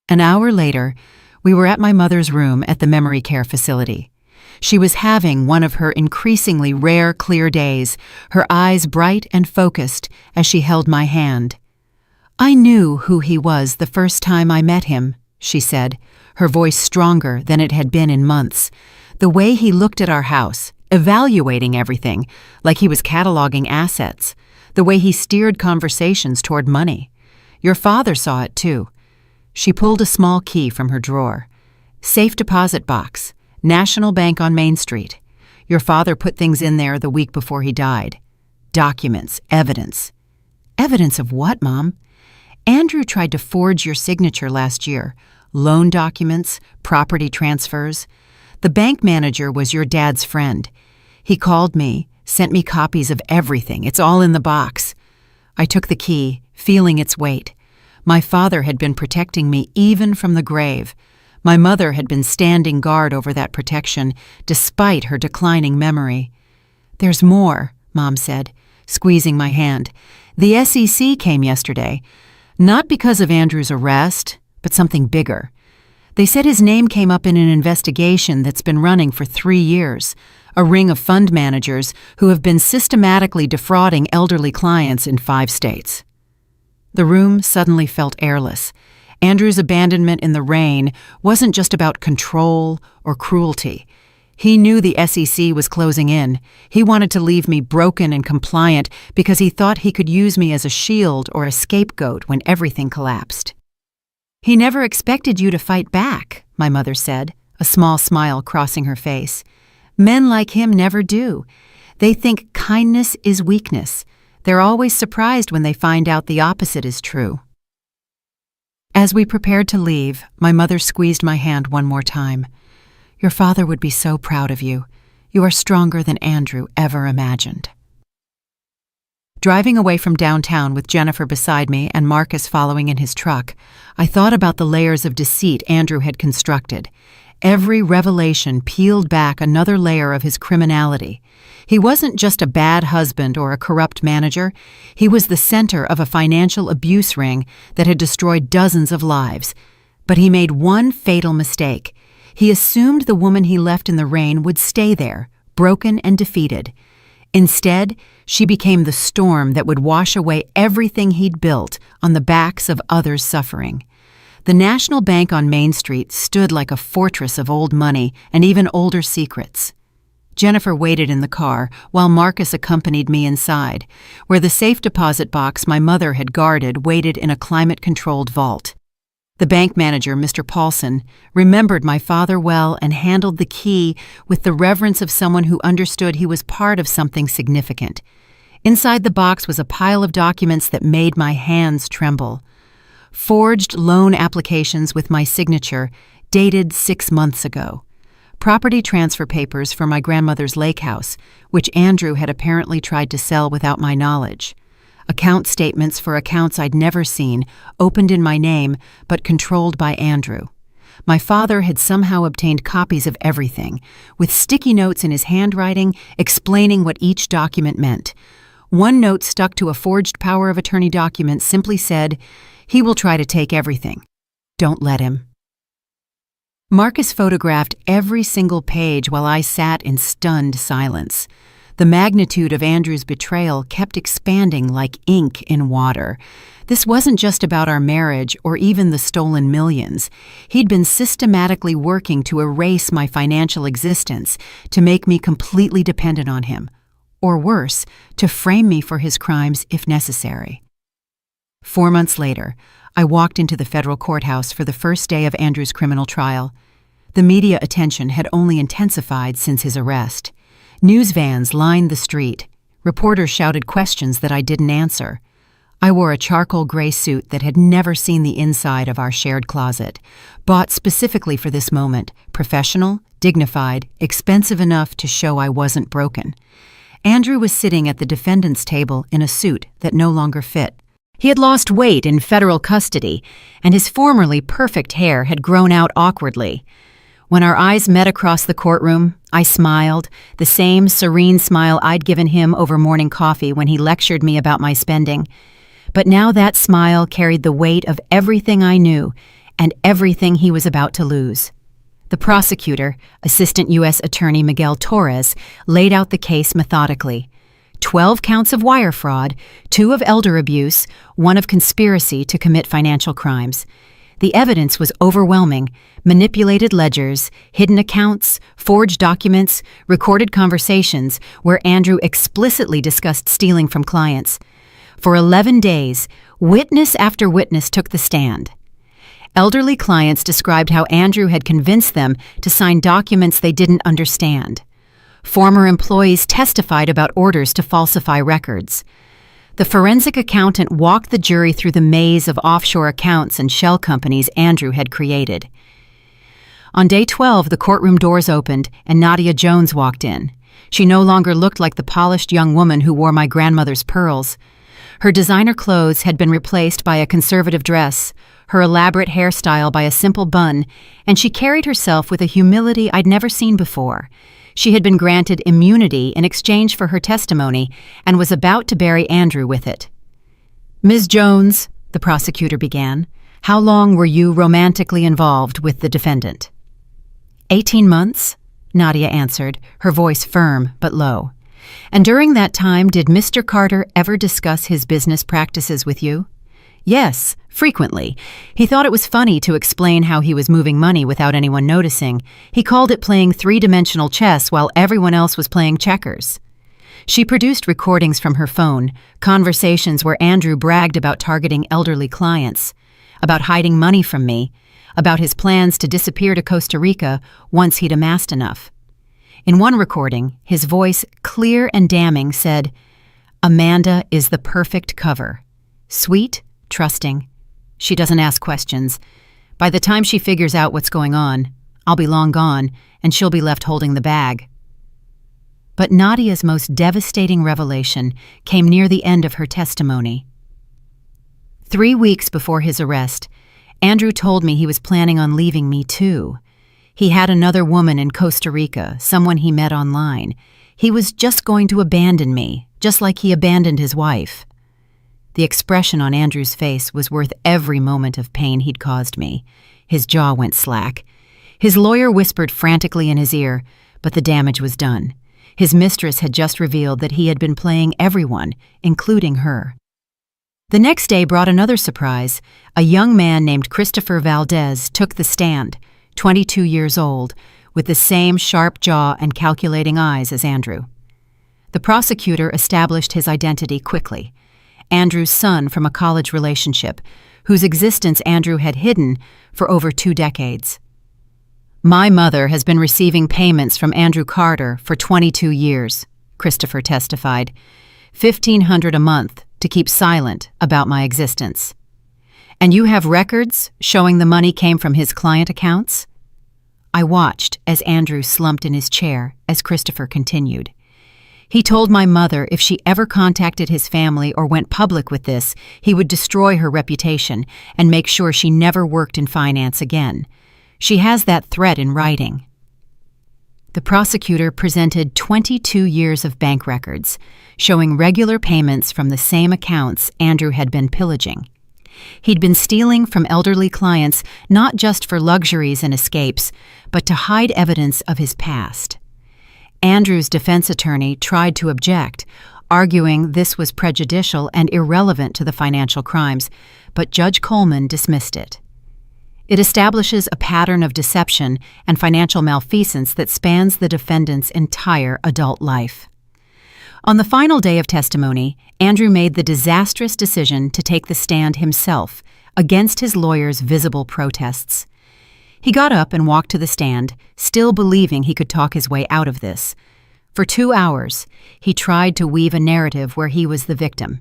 An hour later, we were at my mother's room at the memory care facility. She was having one of her increasingly rare clear days, her eyes bright and focused as she held my hand. I knew who he was the first time I met him, she said, her voice stronger than it had been in months. The way he looked at our house, evaluating everything, like he was cataloging assets. The way he steered conversations toward money. Your father saw it too. She pulled a small key from her drawer. Safe deposit box, National Bank on Main Street. Your father put things in there the week before he died. Documents, evidence. Evidence of what, Mom? Andrew tried to forge your signature last year. Loan documents, property transfers. The bank manager was your dad's friend. He called me, sent me copies of everything. It's all in the box. I took the key, feeling its weight. My father had been protecting me even from the grave. My mother had been standing guard over that protection, despite her declining memory. There's more, Mom said, squeezing my hand. The SEC came yesterday. Not because of Andrew's arrest, but something bigger. They said his name came up in an investigation that's been running for 3 years. A ring of fund managers who have been systematically defrauding elderly clients in 5 states. The room suddenly felt airless. Andrew's abandonment in the rain wasn't just about control or cruelty. He knew the SEC was closing in. He wanted to leave me broken and compliant because he thought he could use me as a shield or a scapegoat when everything collapsed. He never expected you to fight back, my mother said, a small smile crossing her face. Men like him never do. They think kindness is weakness. They're always surprised when they find out the opposite is true. As we prepared to leave, my mother squeezed my hand one more time. Your father would be so proud of you. You are stronger than Andrew ever imagined. Driving away from downtown with Jennifer beside me and Marcus following in his truck, I thought about the layers of deceit Andrew had constructed. Every revelation peeled back another layer of his criminality. He wasn't just a bad husband or a corrupt manager. He was the center of a financial abuse ring that had destroyed dozens of lives. But he made one fatal mistake. He assumed the woman he left in the rain would stay there, broken and defeated. Instead, she became the storm that would wash away everything he'd built on the backs of others suffering. The National Bank on Main Street stood like a fortress of old money and even older secrets. Jennifer waited in the car while Marcus accompanied me inside, where the safe deposit box my mother had guarded waited in a climate-controlled vault. The bank manager, Mr. Paulson, remembered my father well and handled the key with the reverence of someone who understood he was part of something significant. Inside the box was a pile of documents that made my hands tremble. Forged loan applications with my signature, dated 6 months ago. Property transfer papers for my grandmother's lake house, which Andrew had apparently tried to sell without my knowledge. Account statements for accounts I'd never seen, opened in my name, but controlled by Andrew. My father had somehow obtained copies of everything, with sticky notes in his handwriting explaining what each document meant. One note stuck to a forged power of attorney document simply said, "He will try to take everything. Don't let him." Marcus photographed every single page while I sat in stunned silence. The magnitude of Andrew's betrayal kept expanding like ink in water. This wasn't just about our marriage or even the stolen millions. He'd been systematically working to erase my financial existence, to make me completely dependent on him. Or worse, to frame me for his crimes if necessary. 4 months later, I walked into the federal courthouse for the first day of Andrew's criminal trial. The media attention had only intensified since his arrest. News vans lined the street. Reporters shouted questions that I didn't answer. I wore a charcoal gray suit that had never seen the inside of our shared closet, bought specifically for this moment, professional, dignified, expensive enough to show I wasn't broken. Andrew was sitting at the defendant's table in a suit that no longer fit. He had lost weight in federal custody, and his formerly perfect hair had grown out awkwardly. When our eyes met across the courtroom, I smiled, the same serene smile I'd given him over morning coffee when he lectured me about my spending. But now that smile carried the weight of everything I knew and everything he was about to lose. The prosecutor, Assistant U.S. Attorney Miguel Torres, laid out the case methodically. 12 counts of wire fraud, 2 of elder abuse, 1 of conspiracy to commit financial crimes. The evidence was overwhelming: manipulated ledgers, hidden accounts, forged documents, recorded conversations where Andrew explicitly discussed stealing from clients. For 11 days, witness after witness took the stand. Elderly clients described how Andrew had convinced them to sign documents they didn't understand. Former employees testified about orders to falsify records. The forensic accountant walked the jury through the maze of offshore accounts and shell companies Andrew had created. On day 12, the courtroom doors opened and Nadia Jones walked in. She no longer looked like the polished young woman who wore my grandmother's pearls. Her designer clothes had been replaced by a conservative dress, her elaborate hairstyle by a simple bun, and she carried herself with a humility I'd never seen before. She had been granted immunity in exchange for her testimony and was about to bury Andrew with it. "Ms. Jones," the prosecutor began, "how long were you romantically involved with the defendant?" 18 months, Nadia answered, her voice firm but low. "And during that time, did Mr. Carter ever discuss his business practices with you?" "Yes, frequently. He thought it was funny to explain how he was moving money without anyone noticing. He called it playing three-dimensional chess while everyone else was playing checkers." She produced recordings from her phone, conversations where Andrew bragged about targeting elderly clients, about hiding money from me, about his plans to disappear to Costa Rica once he'd amassed enough. In one recording, his voice, clear and damning, said, "Amanda is the perfect cover. Sweet, trusting. She doesn't ask questions. By the time she figures out what's going on, I'll be long gone, and she'll be left holding the bag." But Nadia's most devastating revelation came near the end of her testimony. 3 weeks before his arrest, Andrew told me he was planning on leaving me too. He had another woman in Costa Rica, someone he met online. He was just going to abandon me, just like he abandoned his wife. The expression on Andrew's face was worth every moment of pain he'd caused me. His jaw went slack. His lawyer whispered frantically in his ear, but the damage was done. His mistress had just revealed that he had been playing everyone, including her. The next day brought another surprise. A young man named Christopher Valdez took the stand, 22 years old, with the same sharp jaw and calculating eyes as Andrew. The prosecutor established his identity quickly. Andrew's son from a college relationship, whose existence Andrew had hidden for over 2 decades. "My mother has been receiving payments from Andrew Carter for 22 years, Christopher testified, $1,500 a month to keep silent about my existence. "And you have records showing the money came from his client accounts?" I watched as Andrew slumped in his chair as Christopher continued. "He told my mother if she ever contacted his family or went public with this, he would destroy her reputation and make sure she never worked in finance again. She has that threat in writing." The prosecutor presented 22 years of bank records, showing regular payments from the same accounts Andrew had been pillaging. He'd been stealing from elderly clients not just for luxuries and escapes, but to hide evidence of his past. Andrew's defense attorney tried to object, arguing this was prejudicial and irrelevant to the financial crimes, but Judge Coleman dismissed it. It establishes a pattern of deception and financial malfeasance that spans the defendant's entire adult life. On the final day of testimony, Andrew made the disastrous decision to take the stand himself against his lawyer's visible protests. He got up and walked to the stand, still believing he could talk his way out of this. For 2 hours, he tried to weave a narrative where he was the victim.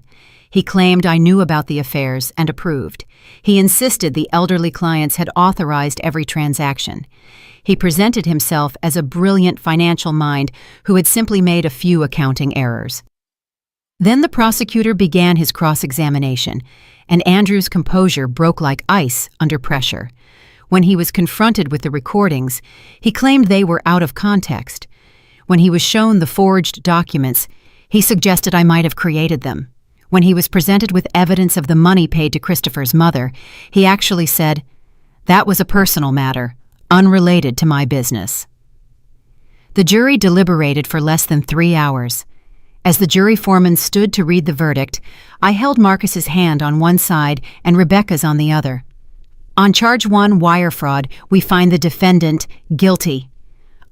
He claimed I knew about the affairs and approved. He insisted the elderly clients had authorized every transaction. He presented himself as a brilliant financial mind who had simply made a few accounting errors. Then the prosecutor began his cross-examination, and Andrew's composure broke like ice under pressure. When he was confronted with the recordings, he claimed they were out of context. When he was shown the forged documents, he suggested I might have created them. When he was presented with evidence of the money paid to Christopher's mother, he actually said, "That was a personal matter, unrelated to my business." The jury deliberated for less than 3 hours. As the jury foreman stood to read the verdict, I held Marcus's hand on one side and Rebecca's on the other. On charge 1, wire fraud, we find the defendant guilty.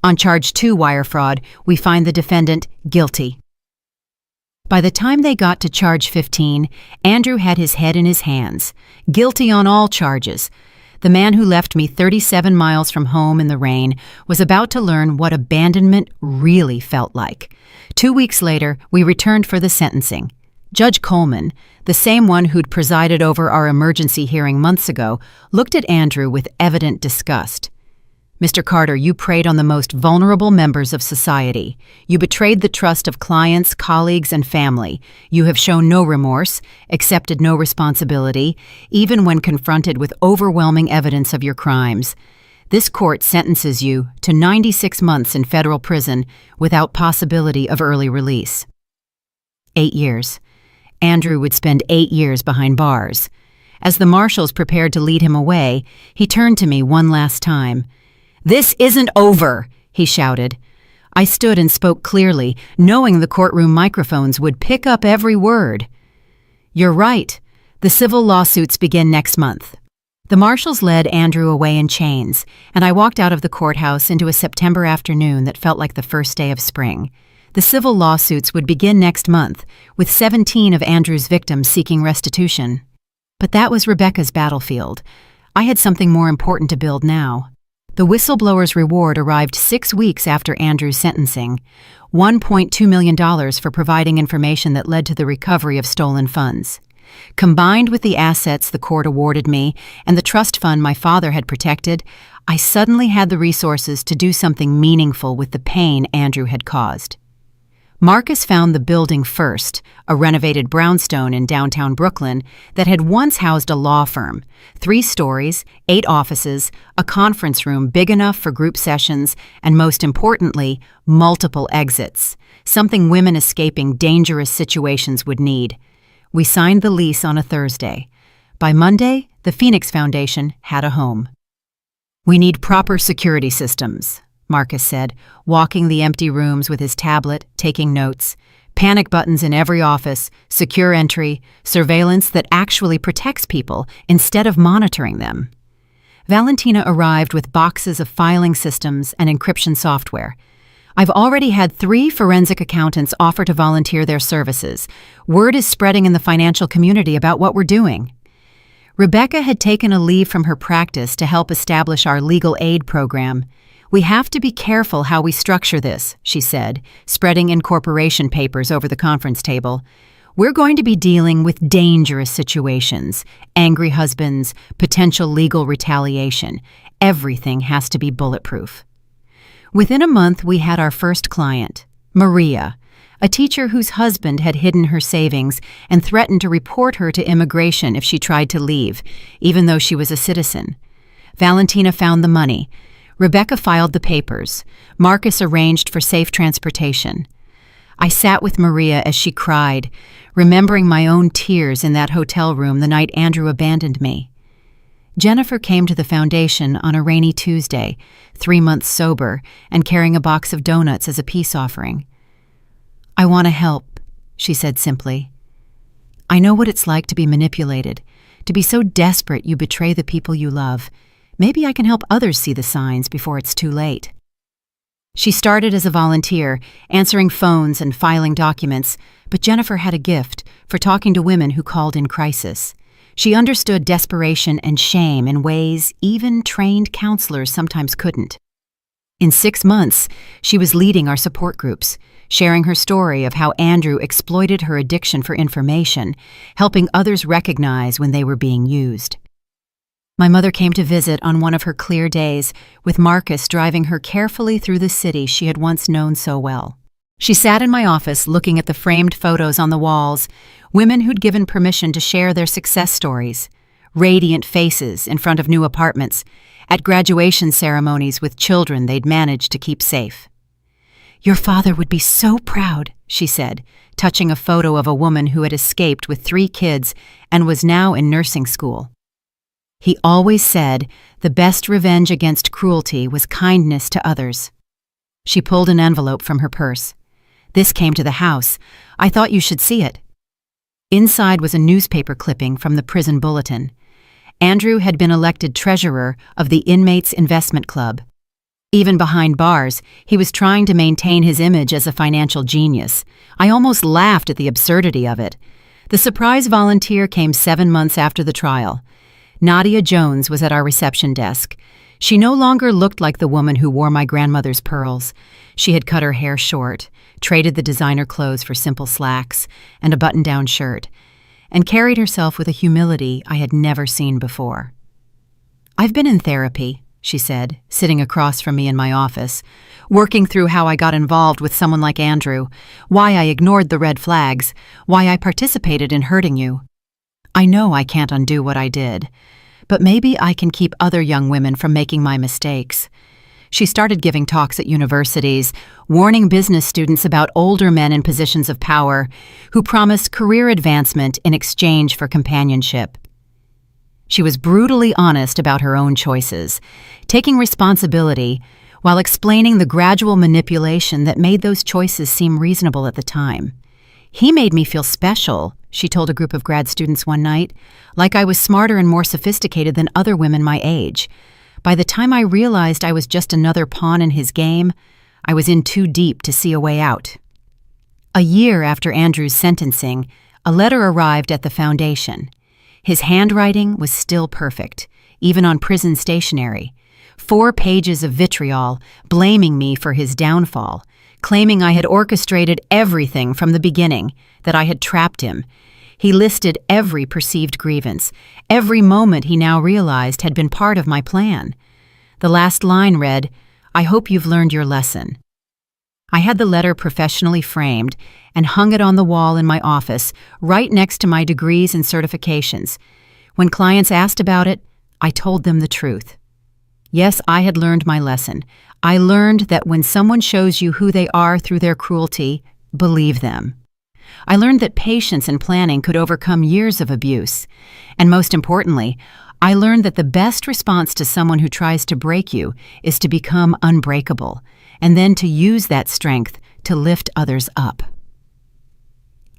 On charge 2, wire fraud, we find the defendant guilty. By the time they got to charge 15, Andrew had his head in his hands, guilty on all charges. The man who left me 37 miles from home in the rain was about to learn what abandonment really felt like. 2 weeks later, we returned for the sentencing. Judge Coleman, the same one who'd presided over our emergency hearing months ago, looked at Andrew with evident disgust. "Mr. Carter, you preyed on the most vulnerable members of society. You betrayed the trust of clients, colleagues, and family. You have shown no remorse, accepted no responsibility, even when confronted with overwhelming evidence of your crimes. This court sentences you to 96 months in federal prison without possibility of early release." 8 years. Andrew would spend 8 years behind bars. As the marshals prepared to lead him away, he turned to me one last time. "This isn't over," he shouted. I stood and spoke clearly, knowing the courtroom microphones would pick up every word. "You're right. The civil lawsuits begin next month." The marshals led Andrew away in chains, and I walked out of the courthouse into a September afternoon that felt like the first day of spring. The civil lawsuits would begin next month, with 17 of Andrew's victims seeking restitution. But that was Rebecca's battlefield. I had something more important to build now. The whistleblower's reward arrived 6 weeks after Andrew's sentencing, $1.2 million for providing information that led to the recovery of stolen funds. Combined with the assets the court awarded me and the trust fund my father had protected, I suddenly had the resources to do something meaningful with the pain Andrew had caused. Marcus found the building first, a renovated brownstone in downtown Brooklyn that had once housed a law firm, 3 stories, 8 offices, a conference room big enough for group sessions, and most importantly, multiple exits, something women escaping dangerous situations would need. We signed the lease on a Thursday. By Monday, the Phoenix Foundation had a home. "We need proper security systems," Marcus said, walking the empty rooms with his tablet, taking notes. "Panic buttons in every office, secure entry, surveillance that actually protects people instead of monitoring them." Valentina arrived with boxes of filing systems and encryption software. "I've already had 3 forensic accountants offer to volunteer their services. Word is spreading in the financial community about what we're doing." Rebecca had taken a leave from her practice to help establish our legal aid program. "We have to be careful how we structure this," she said, spreading incorporation papers over the conference table. "We're going to be dealing with dangerous situations, angry husbands, potential legal retaliation. Everything has to be bulletproof." Within a month, we had our first client, Maria, a teacher whose husband had hidden her savings and threatened to report her to immigration if she tried to leave, even though she was a citizen. Valentina found the money. Rebecca filed the papers. Marcus arranged for safe transportation. I sat with Maria as she cried, remembering my own tears in that hotel room the night Andrew abandoned me. Jennifer came to the foundation on a rainy Tuesday, 3 months sober, and carrying a box of donuts as a peace offering. "I want to help," she said simply. "I know what it's like to be manipulated, to be so desperate you betray the people you love. Maybe I can help others see the signs before it's too late." She started as a volunteer, answering phones and filing documents, but Jennifer had a gift for talking to women who called in crisis. She understood desperation and shame in ways even trained counselors sometimes couldn't. In 6 months, she was leading our support groups, sharing her story of how Andrew exploited her addiction for information, helping others recognize when they were being used. My mother came to visit on one of her clear days, with Marcus driving her carefully through the city she had once known so well. She sat in my office looking at the framed photos on the walls, women who'd given permission to share their success stories, radiant faces in front of new apartments, at graduation ceremonies with children they'd managed to keep safe. "Your father would be so proud," she said, touching a photo of a woman who had escaped with 3 kids and was now in nursing school. "He always said the best revenge against cruelty was kindness to others." She pulled an envelope from her purse. "This came to the house. I thought you should see it." Inside was a newspaper clipping from the prison bulletin. Andrew had been elected treasurer of the Inmates Investment Club. Even behind bars, he was trying to maintain his image as a financial genius. I almost laughed at the absurdity of it. The surprise volunteer came 7 months after the trial. Nadia Jones was at our reception desk. She no longer looked like the woman who wore my grandmother's pearls. She had cut her hair short, traded the designer clothes for simple slacks and a button-down shirt, and carried herself with a humility I had never seen before. "I've been in therapy," she said, sitting across from me in my office, working through how I got involved with someone like Andrew, why I ignored the red flags, why I participated in hurting you. "I know I can't undo what I did, but maybe I can keep other young women from making my mistakes." She started giving talks at universities, warning business students about older men in positions of power who promised career advancement in exchange for companionship. She was brutally honest about her own choices, taking responsibility while explaining the gradual manipulation that made those choices seem reasonable at the time. "He made me feel special," she told a group of grad students one night, "like I was smarter and more sophisticated than other women my age. By the time I realized I was just another pawn in his game, I was in too deep to see a way out." A year after Andrew's sentencing, a letter arrived at the foundation. His handwriting was still perfect, even on prison stationery. 4 pages of vitriol blaming me for his downfall, claiming I had orchestrated everything from the beginning, that I had trapped him. He listed every perceived grievance, every moment he now realized had been part of my plan. The last line read, "I hope you've learned your lesson." I had the letter professionally framed and hung it on the wall in my office, right next to my degrees and certifications. When clients asked about it, I told them the truth. Yes, I had learned my lesson. I learned that when someone shows you who they are through their cruelty, believe them. I learned that patience and planning could overcome years of abuse. And most importantly, I learned that the best response to someone who tries to break you is to become unbreakable, and then to use that strength to lift others up.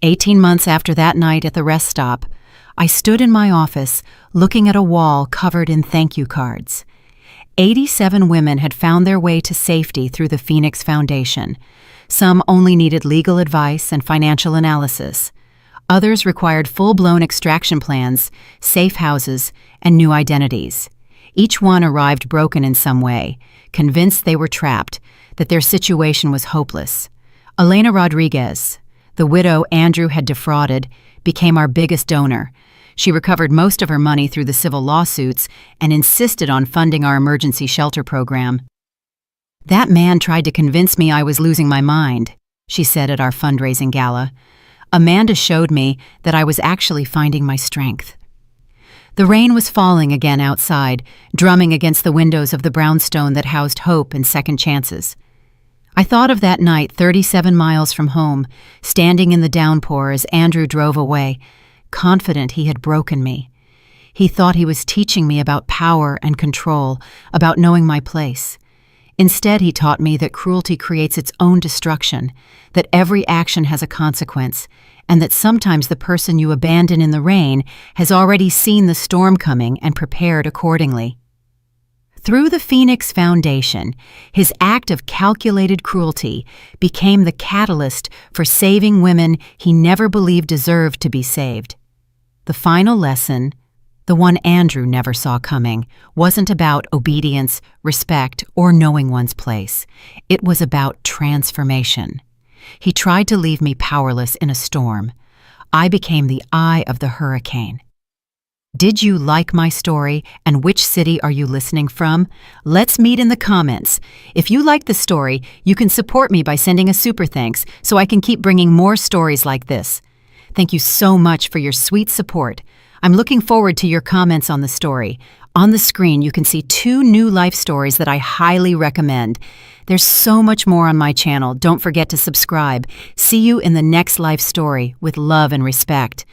18 months after that night at the rest stop, I stood in my office looking at a wall covered in thank you cards. 87 women had found their way to safety through the Phoenix Foundation. Some only needed legal advice and financial analysis. Others required full-blown extraction plans, safe houses, and new identities. Each one arrived broken in some way, convinced they were trapped, that their situation was hopeless. Elena Rodriguez, the widow Andrew had defrauded, became our biggest donor. She recovered most of her money through the civil lawsuits and insisted on funding our emergency shelter program. "That man tried to convince me I was losing my mind," she said at our fundraising gala. "Amanda showed me that I was actually finding my strength." The rain was falling again outside, drumming against the windows of the brownstone that housed hope and second chances. I thought of that night 37 miles from home, standing in the downpour as Andrew drove away, confident he had broken me. He thought he was teaching me about power and control, about knowing my place. Instead, he taught me that cruelty creates its own destruction, that every action has a consequence, and that sometimes the person you abandon in the rain has already seen the storm coming and prepared accordingly. Through the Phoenix Foundation, his act of calculated cruelty became the catalyst for saving women he never believed deserved to be saved. The final lesson, the one Andrew never saw coming, wasn't about obedience, respect, or knowing one's place. It was about transformation. He tried to leave me powerless in a storm. I became the eye of the hurricane. Did you like my story, and which city are you listening from? Let's meet in the comments. If you like the story, you can support me by sending a super thanks so I can keep bringing more stories like this. Thank you so much for your sweet support. I'm looking forward to your comments on the story. On the screen, you can see 2 new life stories that I highly recommend. There's so much more on my channel. Don't forget to subscribe. See you in the next life story with love and respect.